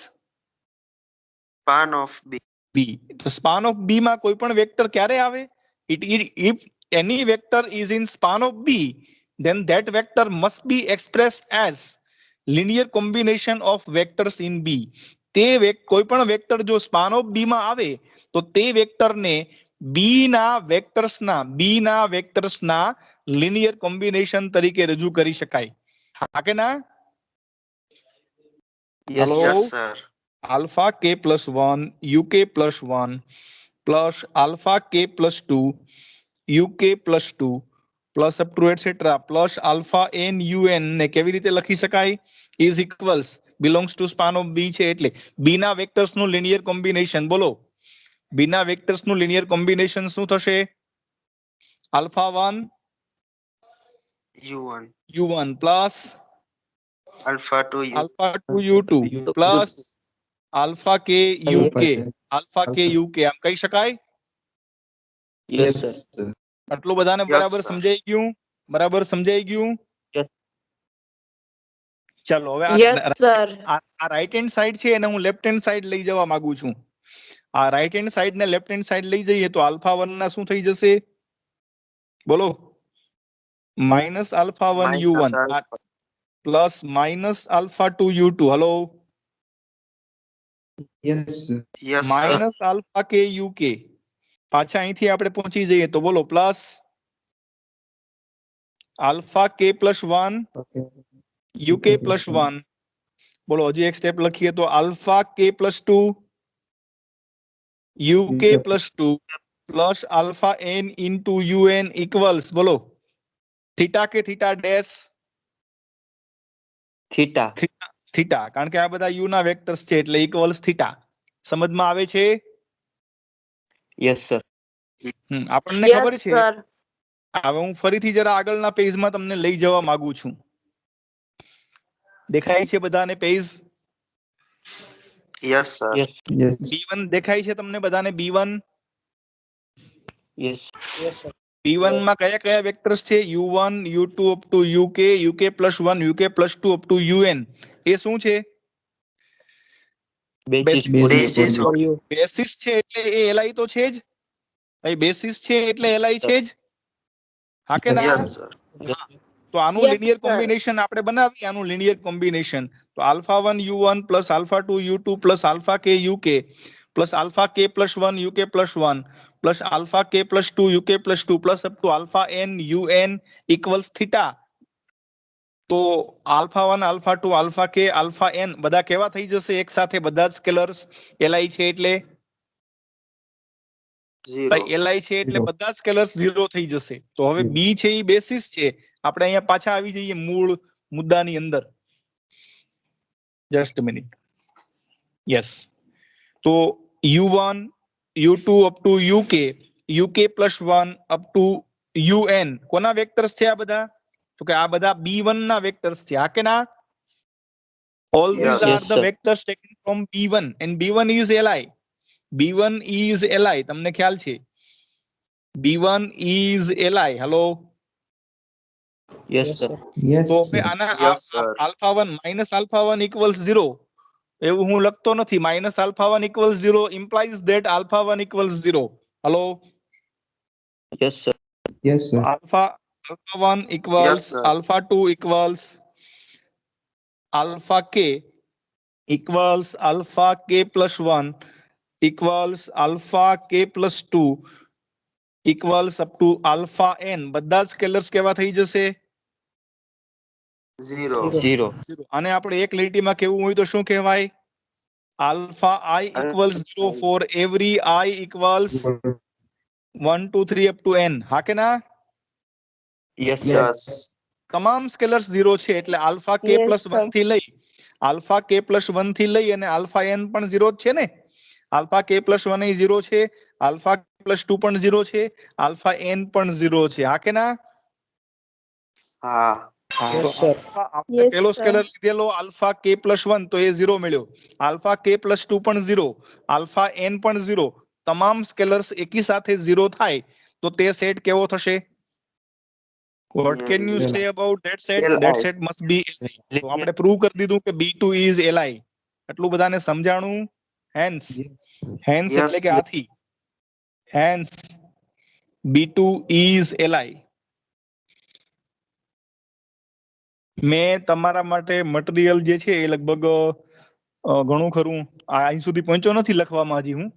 Span of B. B. તો span of બી માં કોઈ પણ vector ક્યારે આવે? If any vector is in span of B, then that vector must be expressed as linear combination of vectors in B. તે કોઈ પણ વેક્ટર જો સ્પાન ઓફ બી માં આવે તો તે વેક્ટરને બી ના વેક્ટર્સના લિનિયર કોમ્બિનેશન તરીકે રજૂ કરી શકાય. હા કે ના? Yes, Hello? Yes, sir. alpha k plus 1 uk plus 1 plus alpha k plus 2 uk plus 2 plus up to etc plus alpha n un ને કેવી રીતે લખી શકાય? is equals belongs to span of b છે એટલે b ના vectors નું linear combination. બોલો, b ના વેક્ટર્સ નું લિનિયર કોમ્બિનેશન શું થશે? alpha 1 U1. u1 plus Alpha 2 U. alpha 2 u2 plus alpha k uk alpha k uk આમ કહી શકાય? yes, sir. sir. આટલું બધાને Yes, બરાબર sir. સમજાઈ ગયું? બરાબર સમજાઈ ગયું? Yes. ચાલો, હવે Yes, sir. આ રાઈટ હેન્ડ સાઈડ છે એને હું લેફ્ટ હેન્ડ સાઈડ લઈ જવા માંગુ છું. આ રાઈટ હેન્ડ સાઈડ ને લેફ્ટ હેન્ડ સાઈડ લઈ જઈએ તો આલ્ફા 1 ના શું થઈ જશે? બોલો, minus alpha 1 Minus u1 alpha. Plus minus alpha 2 u2. Hello, Yes, sir. Yes, sir. Minus alpha K UK. પાછા અહીંથી આપણે પહોંચી જઈએ તો બોલો, પ્લસ આલ્ફા કે પ્લસ 1 Okay. UK plus 1. બોલો, હજી એક સ્ટેપ લખીએ તો આલ્ફા કે plus 2 UK plus 2 plus alpha N into UN equals બોલો theta K theta dash? Theta. Theta, કારણ કે આ બધા યુ ના વેક્ટર્સ છે એટલે ઇક્વલ્સ થીટા. સમજમાં આવે છે? Yes, sir. આપણને Yes, ખબર છે. sir. હવે હું ફરીથી જરા આગળના પેજમાં તમને લઈ જવા માંગુ છું. દેખાય છે બધાને page? Yes, sir. Yes, Yes. B1 દેખાય છે તમને બધાને? B1 yes, Yes, sir. B1 માં કયા કયા વેક્ટર્સ છે? U1 U2 up to UK UK plus 1 UK plus 2 up to UN. એ શું છે? basis basis. for Basis you. for Basis you. for you. Basis છે એટલે એ એલઆઈ તો છે જ ભાઈ. બેસિસ છે એટલે એલઆઈ છે જ. હા કે Yes, ના? Yes, sir. sir. Yes, તો આનું Yes, લિનિયર sir. કોમ્બિનેશન આપણે બનાવીએ. આનું લિનિયર કોમ્બિનેશન તો alpha 1 u1 plus alpha 2 u2 plus alpha k uk plus alpha k plus 1 uk plus 1 plus alpha k plus 2 uk plus 2 plus up to alpha n un equals theta. તો alpha 1 alpha 2 alpha k alpha n બધા કેવા થઈ જશે? એક સાથે બધા જ scalars LI છે એટલે Zero. ભાઈ એલઆઈ છે એટલે બધા સ્કેલર્સ 0 થઈ જશે. તો હવે બી છે એ બેસિસ છે. આપણે અહીંયા પાછા આવી જઈએ મૂળ મુદ્દાની અંદર. Just minute. યસ, તો u1 u2 up to uk uk plus 1 up to un કોના વેક્ટર્સ છે આ બધા? તો કે આ બધા b1 ના વેક્ટર્સ છે. હા કે ના? all these Yes. are yes, the sir. vectors taken from b1 and b1 is li. b1 is li, તમને ખ્યાલ છે? b1 is li. Hello, Yes, Yes, sir. sir. Yes, તો હવે sir. આના Yes, sir. Alpha 1 minus alpha 1 equals 0 એવું હું લખતો નથી. Minus alpha 1 equals 0 implies that alpha 1 equals 0. Hello, Yes, sir. Yes, sir. alpha 1 equals sir. alpha 2 equals alpha k equals alpha k plus 1 equals alpha k plus 2 equals up to alpha n બધા scalars કેવા થઈ જશે? 0. 0. અને આપણે એક લીટીમાં કેવું હોય તો શું કહેવાય? alpha I equals 0 for every I equals 1 2 3 up to n. હા કે ના? Yes, sir. Yes. તમામ સ્કેલર્સ 0 છે એટલે alpha k Yes, plus sir. 1 થી લઈ આલ્ફા k પ્લસ 1 થી લઈ અને આલ્ફા n પણ 0 જ છે ને. આલ્ફા k પ્લસ 1 એ 0 છે, આલ્ફા પ્લસ 2 પણ 0 છે, આલ્ફા n પણ 0 છે. હા કે ના? હા. Yes, તો sir. આપણે Yes, પેલો sir. સ્કેલર લીધેલો આલ્ફા k પ્લસ 1 તો એ 0 મળ્યો, આલ્ફા k પ્લસ 2 પણ 0, આલ્ફા n પણ 0. તમામ સ્કેલર્સ એકી સાથે 0 થાય તો તે સેટ કેવો થશે? What can you say about that set? That set must be Li. તો આપણે પ્રૂવ કરી દીધું કે B2 is Li. એટલું બધાને સમજાણું? Hence hence Yes. એટલે કે આથી હેન્સ B2 is Li. મેં તમારા માટે મટીરિયલ જે છે એ લગભગ ઘણું ખરું અહીં સુધી પહોંચ્યો નથી લખવામાં હજી હું,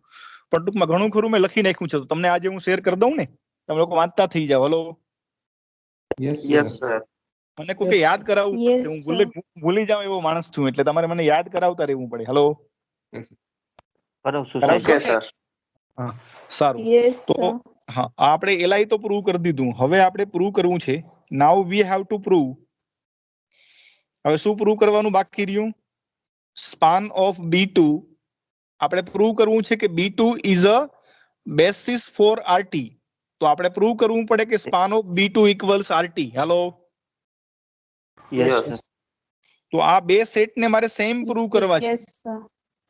પણ ટૂંકમાં ઘણું ખરું મેં લખી નાખ્યું છે. તો તમને આજે હું શેર કરી દઉં ને, તમે લોકો વાંચતા થઈ જાવ. Hello, Yes, Yes, sir. sir. મને કોઈ Yes, યાદ sir. કરાવવું Yes, પડશે. હું sir. ભૂલી જાઉં એવો માણસ છું, એટલે તમારે મને યાદ કરાવતા રહેવું પડે. હલો, કરાવશું કરાવશો સાહેબ. Okay, ને? sir. હા, સારું. Yes, તો sir. હા, આપણે એલાઈ તો પ્રૂવ કરી દીધું. હવે આપણે પ્રૂવ કરવું છે. Now we have to prove. હવે શું પ્રૂવ કરવાનું બાકી રહ્યું? Span of B2. આપણે પ્રૂવ કરવું છે કે B2 is a basis for RT. તો આપણે પ્રૂવ કરવું પડે કે span of B2 equals RT. Hello, Yes, Yes. sir. તો આ બે સેટ ને મારે સેમ પ્રૂવ કરવા છે. Yes, sir.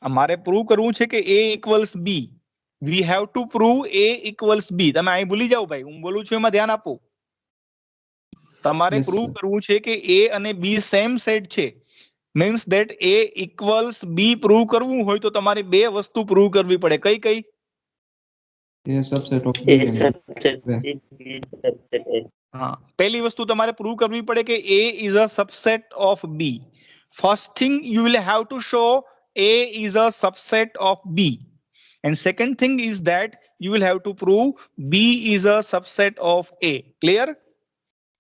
મારે પ્રૂવ કરવું છે કે A equals B. V have to prove A equals B. તમે અહીં ભૂલી જાઓ ભાઈ, હું બોલું છું એમાં ધ્યાન આપો. તમારે Yes, પ્રૂવ sir. કરવું છે કે A અને B સેમ સેટ છે. Means that A equals B prove કરવું હોય તો તમારે બે વસ્તુ પ્રૂવ કરવી પડે. કઈ કઈ? A subset of A B and subset B. B, B subset A. હા, પહેલી વસ્તુ તમારે પ્રૂવ કરવી પડે કે A is a subset of B. First thing you will have to show A is a subset of B. And second thing is that you will have to prove B is a subset of A. Clear?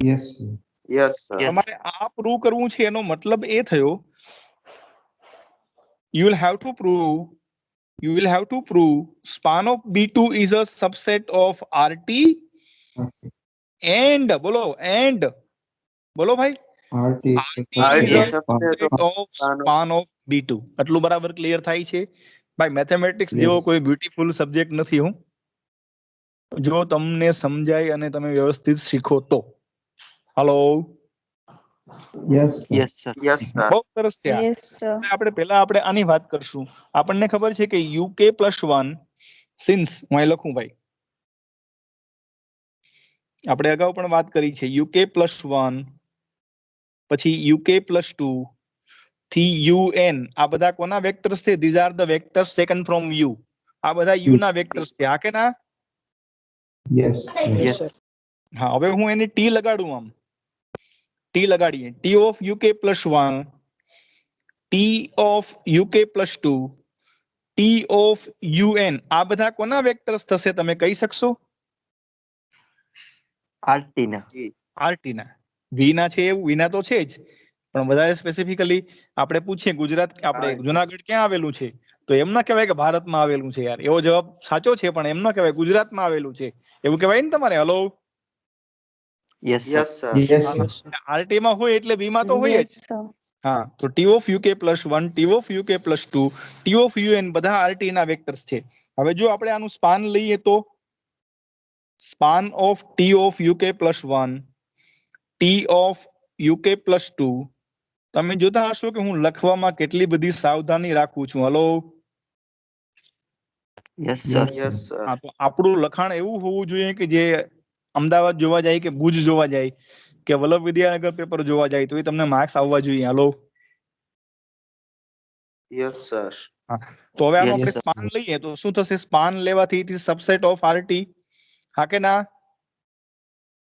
Yes, sir. Yes, sir. Yes. તમારે આ prove કરવું છે એનો મતલબ એ થયો you will have to prove span of B2 is a subset of RT Okay. and બોલો ભાઈ, RT is a RT RT is a subset subset of of of span of span of B2. આટલું બરાબર clear થાય છે ભાઈ? Mathematics જેવો Yes. કોઈ beautiful subject નથી. હું જો તમને સમજાય અને તમે વ્યવસ્થિત શીખો તો. Hello, Yes, sir. Yes, sir. Yes, sir. બહુ સરસ છે. Yes, sir. આપણે આની વાત કરશું. આપણને ખબર છે કે UK +1 સિન્સ હું અહીં લખું ભાઈ, આપણે અગાઉ પણ વાત કરી છે. UK +1 પછી UK +2 થી UN. આ બધા કોના વેક્ટર્સ છે? This are the vectors taken from U. આ બધા U ના વેક્ટર્સ છે. હા કે ના? Yes, sir. Yes, Yes. sir. હા, હવે હું એની T લગાડું. આમ T લગાડીએ. T of UK +1, T of UK +2, T of UN. આ બધા કોના વેક્ટર્સ થશે? તમે કહી શકશો? RT ના. RT ના. V ના છે એવું? V ના તો છે જ, પણ વધારે સ્પેસિફિકલી આપણે પૂછીએ ગુજરાત, આપણે જુનાગઢ ક્યાં આવેલું છે? તો એમ ના કહેવાય કે ભારતમાં આવેલું છે યાર. એવો જવાબ સાચો છે, પણ એમ ના કહેવાય ગુજરાતમાં આવેલું છે એવું કહેવાય ને તમારે. Hello, Yes, sir. Yes, sir. Yes, sir. Yes, sir. RT માં હોય એટલે V માં તો હોય Yes, જ. sir. હા, તો T of UK +1, T of UK +2, T of UN બધા RT ના વેક્ટર્સ છે. હવે જો આપણે આનું સ્પાન લઈએ તો span of T of UK +1, T of UK +2. તમે જોતા હશો કે હું લખવામાં કેટલી બધી સાવધાની રાખું છું. Hello, Yes, sir. Yes, sir. હા, તો આપણું લખાણ એવું હોવું જોઈએ કે જે અમદાવાદ જોવા જાય કે ભુજ જોવા જાય કે વલ્લભ વિદ્યાનગર પેપર જોવા જાય તો એ તમને માર્ક્સ આવવા જોઈએ. Hello, Yes, sir. હા, તો હવે આનો Yes, આપણે sir. સ્પાન લઈએ તો શું થશે? સ્પાન લેવાથી it is subset of RT. હા કે ના?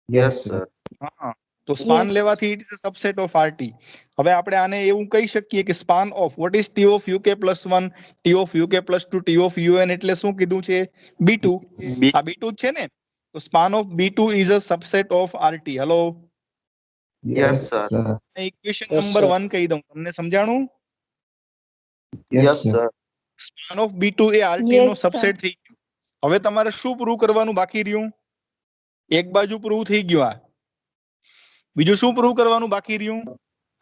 Yes, sir. હા તો સ્પાન Yes. લેવાથી it is a subset of RT. હવે આપણે આને એવું કહી શકીએ કે span of what is T of UK plus 1, T of UK plus 2, T of UN એટલે શું કીધું છે? B2. B આ B2 જ છે ને? તો span of B2 is a subset of RT. Hello, Yes, Yes, sir. sir. Equation Yes, number sir. 1 કહી દઉં, તમને સમજાણું? Yes, Yes, sir. sir. Span of B2 એ આરટી નો Yes, sir. સબસેટ થઈ ગયું. હવે તમારે શું પ્રૂવ કરવાનું બાકી રહ્યું? એક બાજુ પ્રૂવ થઈ ગયું. આ બીજું શું પ્રૂવ કરવાનું બાકી રહ્યું?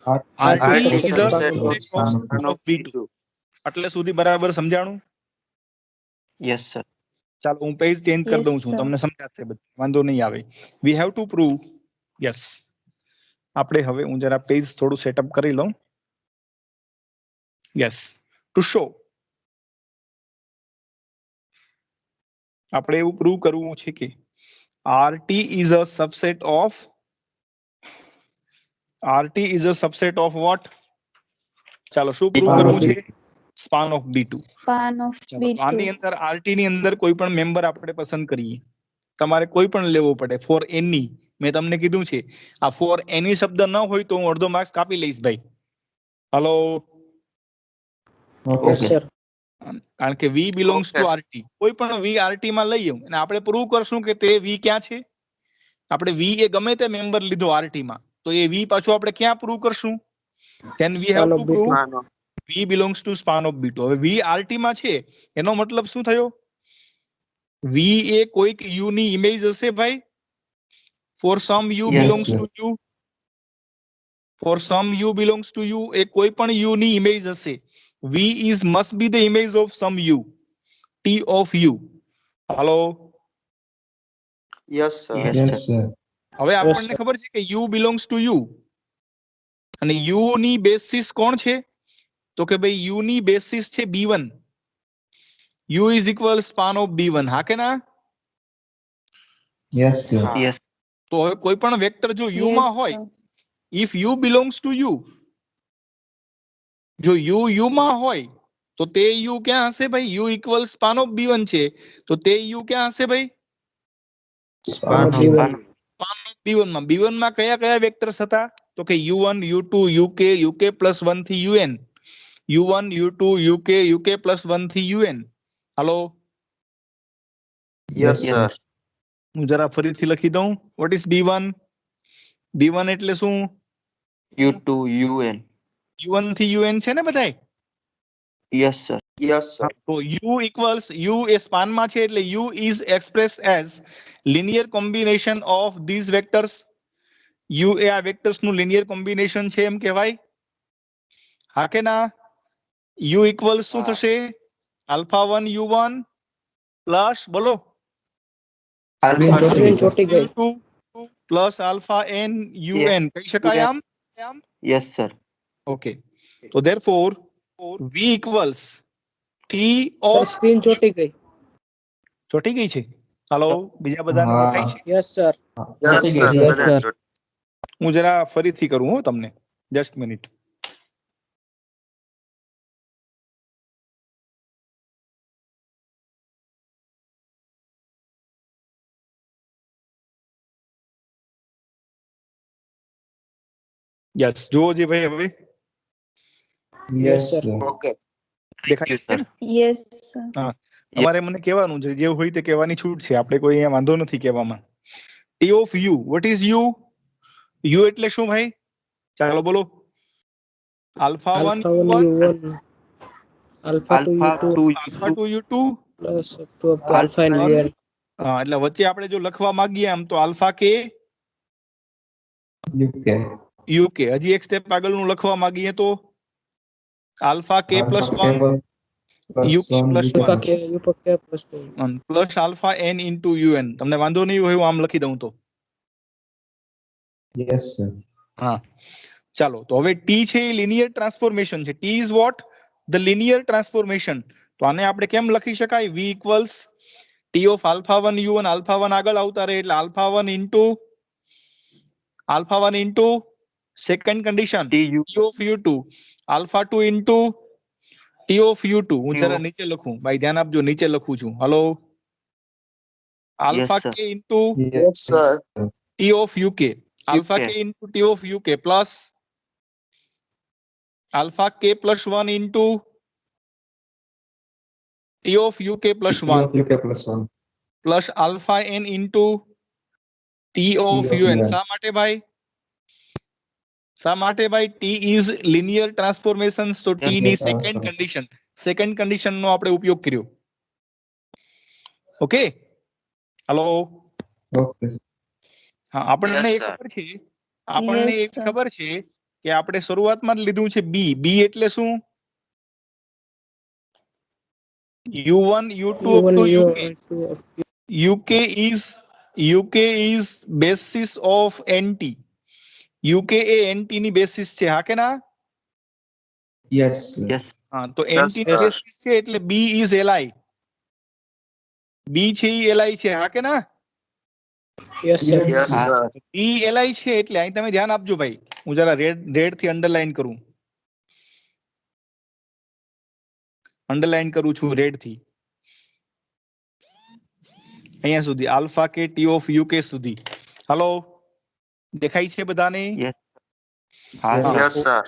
RT RT RT is a subset subset of of subset of span span span of of B2. B2. એટલે સુધી બરાબર સમજાણું? yes sir. ચાલો હું પેજ ચેન્જ કરી Yes, દઉં છું, sir. તમને સમજાશે બધું, વાંધો નહીં આવે. વી હેવ ટુ પ્રૂવ. યસ, આપણે હવે હું જરા પેજ થોડું સેટઅપ કરી લઉં. યસ, ટુ શો આપણે એવું પ્રૂવ કરવું છે કે RT is a subset of what? ચાલો શું પ્રૂવ Span કરવું of છે? Span of B2. Span of ચાલો તો આની B2. અંદર RT ની અંદર કોઈ પણ મેમ્બર આપણે પસંદ કરીએ. તમારે કોઈ પણ લેવો પડે ફોર એની. મેં તમને કીધું છે આ ફોર એની શબ્દ ન હોય તો હું અડધો માર્ક્સ કાપી લઈશ ભાઈ. Hello, Okay. Yes, sir. કારણ કે V belongs Okay, to sir. RT. કોઈ પણ વી આરટી માં લઈએ અને આપણે પ્રૂવ કરશું કે તે વી ક્યાં છે. આપણે વી એ ગમે તે મેમ્બર લીધો આરટી માં તો એ વી પાછું આપણે ક્યાં પ્રૂવ કરશું? Then we have Span of to B2. Prove Span of V belongs to span of B2. હવે વી આરટી માં છે એનો મતલબ શું થયો? વી એ કોઈક યુ ની ઇમેજ હશે ભાઈ. For some U Yes, belongs sir. To U. For some U belongs to U એ કોઈ પણ યુ ની ઇમેજ હશે. V is must be the image of some U. T of U. Hello, Yes, sir. yes Yes, sir. sir. હવે Yes, આપણને sir. ખબર છે કે યુ બિલોંગ્સ ટુ યુ અને યુ ની બેસિસ કોણ છે? તો કે ભાઈ યુ ની બેસિસ છે B1. You is equal span of B1. હા કે ના? Yes, sir. હા. Yes, તો હવે કોઈ પણ વેક્ટર જો યુ Yes, માં હોય, sir. If you belongs to you, જો યુ યુ માં હોય તો તે યુ ક્યાં હશે ભાઈ? You equal span of B1 છે તો તે યુ ક્યાં હશે ભાઈ? Span of Okay. B1. Span of B1 માં. B1 માં કયા કયા વેક્ટર્સ હતા? તો કે U1 U2 UK UK plus 1 થી UN. U1 U2 UK UK plus 1 થી UN. હાલો, Yes, Yes, yes sir. sir. હું જરા ફરીથી લખી દઉં. What is B1? B1 એટલે શું? U2 UN. U1 થી UN છે ને બધાય? Yes sir. Yes, sir. તો U ઇક્વલ્સ યુ એ સ્પાનમાં છે એટલે U is express as linear combination of these vectors. U એ આ વેક્ટર્સ નું લિનિયર કોમ્બિનેશન છે એમ કહેવાય. હા કે ના? યુ ઇક્વલ્સ શું હા. થશે? α1 U1 પ્લસ બોલો Alpha Screen 2 Screen ચોટી ગઈ. U2 plus αn Yeah. UN કહી શકાય આમ? Yes sir. ઓકે, તો therefore V equals T Sir, of screen ચોટી ગઈ. ચોટી ગઈ છે. હાલો, બીજા બધાને હા. દેખાય છે? Yes, sir. Yes, Yes, sir. Yes, બધા sir. જોડે. હું જરા ફરીથી કરું હો તમને, જસ્ટ મિનિટ. યસ, જુઓ જે ભાઈ હવે Yes, Yes, sir. sir. Okay. Thank દેખાય you છે sir. ને? Yes, sir. હા, તમારે મને કહેવાનું છે, જે હોય તે કહેવાની છૂટ છે, આપણે કોઈ અહીંયા વાંધો નથી કહેવામાં. T of you, what is you? You એટલે શું ભાઈ? ચાલો બોલો. Alpha 1 Alpha 1 U1 U1. Alpha 2 Alpha U2. 2 alpha U2 2 U2 Plus up to alpha and Alpha UN. હા, એટલે વચ્ચે આપણે જો લખવા માંગીએ આમ તો આલ્ફા કે UK. UK. હજી એક સ્ટેપ આગળનું લખવા માંગીએ તો આલ્ફા કે plus Alpha 1 cable plus UK 1 plus UK. Alpha K plus 2. Plus alpha n into UN. તમને વાંધો નહીં હોય હું આમ લખી દઉં તો? Yes, sir. હા, ચાલો તો હવે ટી છે એ લિનિયર ટ્રાન્સફોર્મેશન છે. T is what? The linear transformation. તો આને આપણે કેમ લખી શકાય? V equals T of alpha 1 U1. Alpha 1 આગળ આવતા રહે એટલે alpha 1 into second condition TU T of U2 alpha 2 into T of U2. હું જરા નીચે લખું ભાઈ, ધ્યાન આપજો, નીચે લખું છું. Hello, yes alpha sir. K into Yes, Yes, sir. sir. T of UK. alpha UK. k into T of UK plus alpha k plus 1 into T of UK plus T 1 of UK plus 1. plus alpha n into T of of UN. UN. શા માટે ભાઈ? શા માટે ભાઈ? T is linear transformation, તો T Yes, ની yes, second sir. Condition, second condition નો આપણે ઉપયોગ કર્યો. Okay, hello. Okay. હા, આપણને એ ખબર છે, આપણને Yes, એ sir. ખબર છે કે આપણે શરૂઆતમાં જ લીધું છે બી. બી એટલે શું? U1 U2 up U1, to UK. U2 up to UK is basis of NT. UK A NT ની બેસિસ છે, હા કે ના? Yes, sir. yes, હા, તો NT ની બેસિસ છે એટલે B is LI. B છે ઈ LI છે, હા કે ના? yes, sir. Yes, હા, B LI છે એટલે અહીં તમે ધ્યાન આપજો ભાઈ. હું જરા રેડ થી અંડરલાઈન કરું. અંડરલાઈન કરું છું રેડ થી. અહીંયા સુધી આલ્ફા કે ટી ઓફ યુકે સુધી. હલો, દેખાય છે બધાને? yes, હા, હા, sir.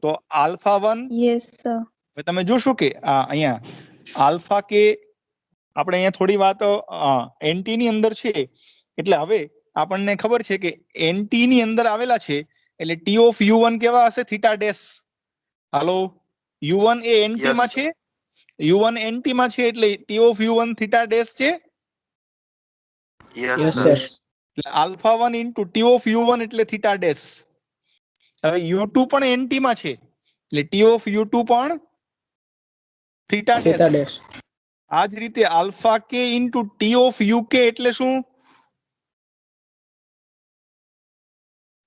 તો આલ્ફા 1 Yes, sir. હવે તમે જોશો કે અહીંયા આલ્ફા કે આપણે અહીંયા થોડી વાત એનટી ની અંદર છે એટલે હવે આપણને ખબર છે કે એનટી ની અંદર આવેલા છે એટલે ટી ઓફ યુ1 કેવા હશે? Theta dash. હાલો, યુ1 એ એનટી માં છે, યુ1 એનટી માં છે એટલે ટી ઓફ યુ1 થીટા ડેશ છે. Yes, sir. એટલે આલ્ફા 1 ઇન્ટુ ટી ઓફ યુ1 એટલે થીટા ડેશ. હવે યુ2 પણ એનટી માં છે એટલે ટી ઓફ યુ2 પણ થીટા Theta ડેશ. dash. આ જ રીતે alpha k into T of UK એટલે શું?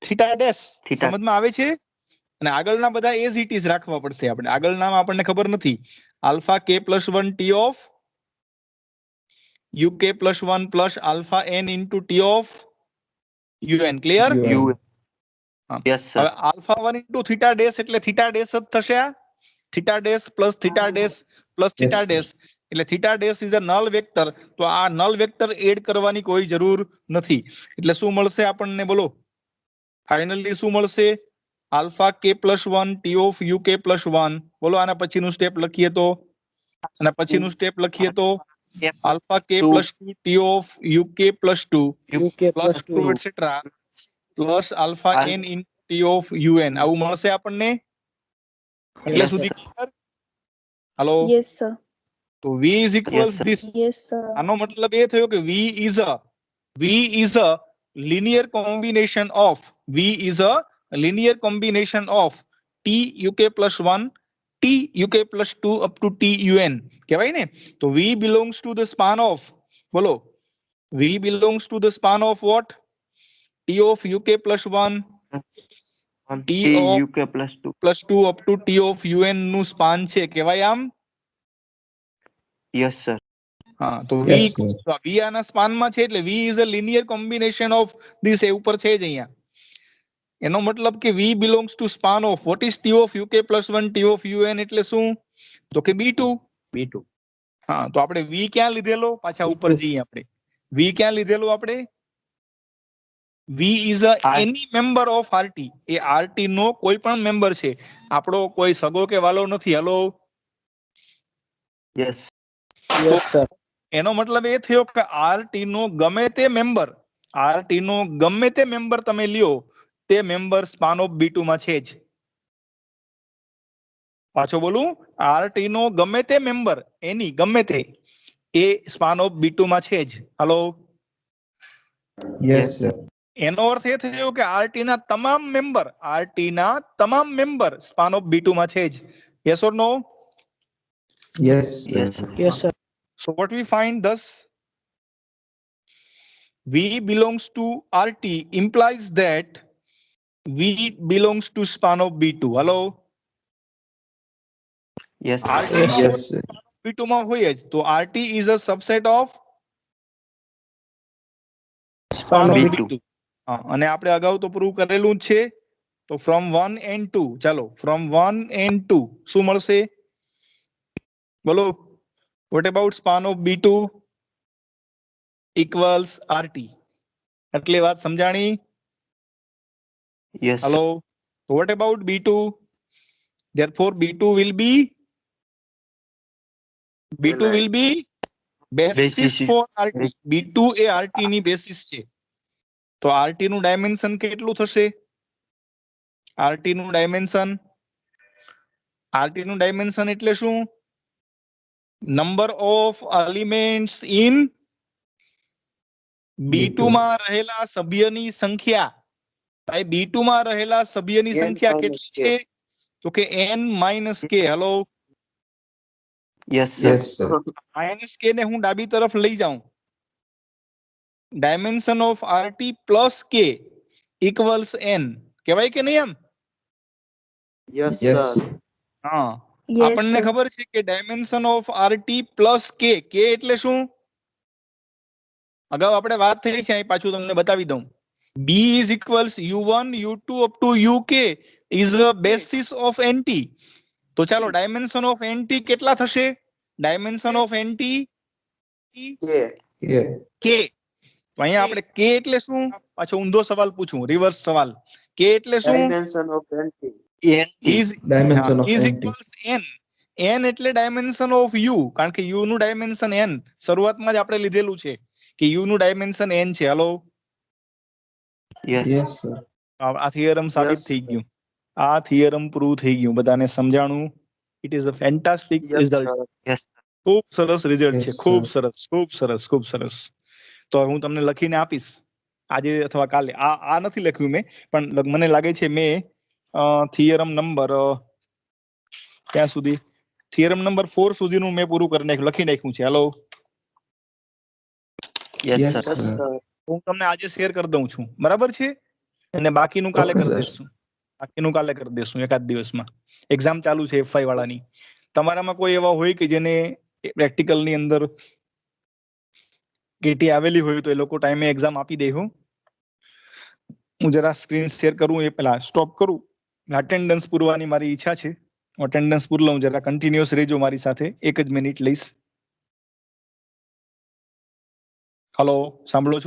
Theta dash. Theta. સમજમાં આવે છે? અને આગળના બધા એઝ ઇટ ઇઝ રાખવા પડશે આપણે. આગળનામાં આપણને ખબર નથી. આલ્ફા કે plus 1 T of UK plus 1 plus alpha N into T of u n. Clear? UN. હા. Yes, sir. હવે આલ્ફા 1 ઇન્ટુ થીટા ડેશ એટલે થીટા ડેશ જ થશે. આ theta dash plus theta dash plus theta Yes, dash એટલે theta dash is a null vector. તો આ null vector add કરવાની કોઈ જરૂર નથી. એટલે શું મળશે આપણને? બોલો, ફાઇનલી શું મળશે? આલ્ફા કે plus 1 T of UK plus 1. બોલો, આના પછીનું સ્ટેપ લખીએ તો, આના પછીનું સ્ટેપ લખીએ તો alpha K Two. Plus 2 T of UK plus 2 UK plus plus 2 2. Etcetera plus alpha Al- N in T of UN. આવું મળશે આપણને. એટલે Yes, sir. સુધી clear? હાલો, Yes, sir. તો V is equals Yes, sir. this. Yes, sir. આનો મતલબ એ થયો કે V is a linear combination of T UK plus 1 T UK plus 2 up to T UN કહેવાય ને. તો V belongs to the span of, બોલો, V belongs to the span of what? T of UK plus 1 On T T of UK plus 2. plus 2 up to T of UN નું span છે, કહેવાય આમ. Yes, sir. હા, તો V Yes, equals sir. to V આના સ્પાનમાં છે એટલે V is a linear combination of this. એ ઉપર છે જ અહીંયા. એનો મતલબ કે V belongs to span of what is T of UK plus 1 T of UN એટલે શું? તો કે B2. હા, તો આપણે V ક્યાં લીધેલો? પાછા ઉપર B2. જઈએ આપણે. V ક્યાં લીધેલો આપણે? V is a R. any member of RT. A RT નો કોઈ પણ મેમ્બર છે, આપણો કોઈ સગો કે વાલો નથી. Hello, Yes. Yes, sir. એનો મતલબ એ થયો કે આરટી નો ગમે તે મેમ્બર, આરટી નો ગમે તે મેમ્બર તમે લ્યો, તે મેમ્બર સ્પાન ઓફ B2 માં છે જ. પાછો બોલું, આરટી નો ગમે તે મેમ્બર, એની ગમે તે, એ સ્પાન ઓફ B2 માં છે જ. Hello, Yes, sir. એનો અર્થ એ થયો કે આરટી ના તમામ મેમ્બર સ્પાન ઓફ B2 માં છે જ. Yes or no? Yes, Yes, sir. sir. Yes, sir. So what we find thus, V belongs to RT implies that V belongs to span of B2. Hello, Yes, sir. RT Yes, no sir. Yes, sir. B2 માં હોય જ, તો RT is a subset of span Span of of B2. B2. હા, અને આપણે અગાઉ તો prove કરેલું જ છે. તો from 1 and 2, ચાલો from 1 and 2 શું મળશે? બોલો, what about span of B2 equals RT? આટલી વાત સમજાણી? Yes. Hello. What about B2? Therefore, B2 will be basis Basis. for RT. B2 A RT ની બેસિસ છે. તો RT નું ડાયમેન્શન કેટલું થશે? RT નું ડાયમેન્શન એટલે શું? Number of elements in B2 માં રહેલા સભ્યની સંખ્યા. ભાઈ B2 માં રહેલા સભ્યની N સંખ્યા minus કેટલી K. છે? તો કે n minus k. Hello, Yes, sir. Yes, sir. Minus k ને હું ડાબી તરફ લઈ જાઉં. Dimension of RT plus k equals n. કહેવાય કે નહીં એમ? Yes, Yes. sir. હા, Yes, આપણને sir. ખબર છે કે dimension of RT plus k. k એટલે શું? અગાઉ આપણે વાત થઈ છે, અહીં પાછું તમને બતાવી દઉં. B is equals U1 U2 up to UK is a basis of NT. તો ચાલો ડાયમેન્શન ઓફ NT કેટલા થશે? Dimension of NT K. Yeah. k. તો અહીંયા આપણે k એટલે શું? પાછો ઊંધો સવાલ પૂછું, રિવર્સ સવાલ. k એટલે શું? Dimension of NT. NT. is Dimension of is NT. equals n. n એટલે ડાયમેન્શન ઓફ u, કારણ કે u નું ડાયમેન્શન n શરૂઆતમાં જ આપણે લીધેલું છે કે u નું ડાયમેન્શન n છે. Hello, Yes. Yes, sir. આ થિયરમ સાબિત Yes, થઈ sir. ગયું. આ થિયરમ પ્રૂવ થઈ ગયું, બધાને સમજાણું. It is a fantastic Yes, result. sir. Yes. ખૂબ સરસ રિઝલ્ટ Yes, છે, ખૂબ sir. સરસ, ખૂબ સરસ, ખૂબ સરસ. તો હું તમને લખીને આપીશ આજે અથવા કાલે. આ નથી લખ્યું મેં, પણ મને લાગે છે મેં થિયરમ નંબર ત્યાં સુધી થિયરમ નંબર 4 સુધીનું મેં પૂરું કરી નાખ્યું, લખી નાખ્યું છે. Hello, Yes, Yes, sir. Yes, sir. sir. હું તમને આજે શેર કરી દઉં છું, બરાબર છે? અને બાકીનું કાલે Okay, કરી sir. દેશું. બાકીનું કાલે કરી દેશું, એકાદ દિવસમાં. એક્ઝામ ચાલુ છે FY વાળાની. તમારામાં કોઈ એવા હોય કે જેને પ્રેક્ટિકલ ની અંદર કેટી આવેલી હોય તો એ લોકો ટાઈમે એક્ઝામ આપી દે. હું જરા સ્ક્રીન શેર કરું એ પહેલા સ્ટોપ કરું. અટેન્ડન્સ પૂરવાની મારી ઈચ્છા છે. અટેન્ડન્સ પૂર લઉં, જરા કન્ટિન્યુઅસ રહેજો મારી સાથે. 1 જ મિનિટ લઈશ. હલો, સાંભળો છો?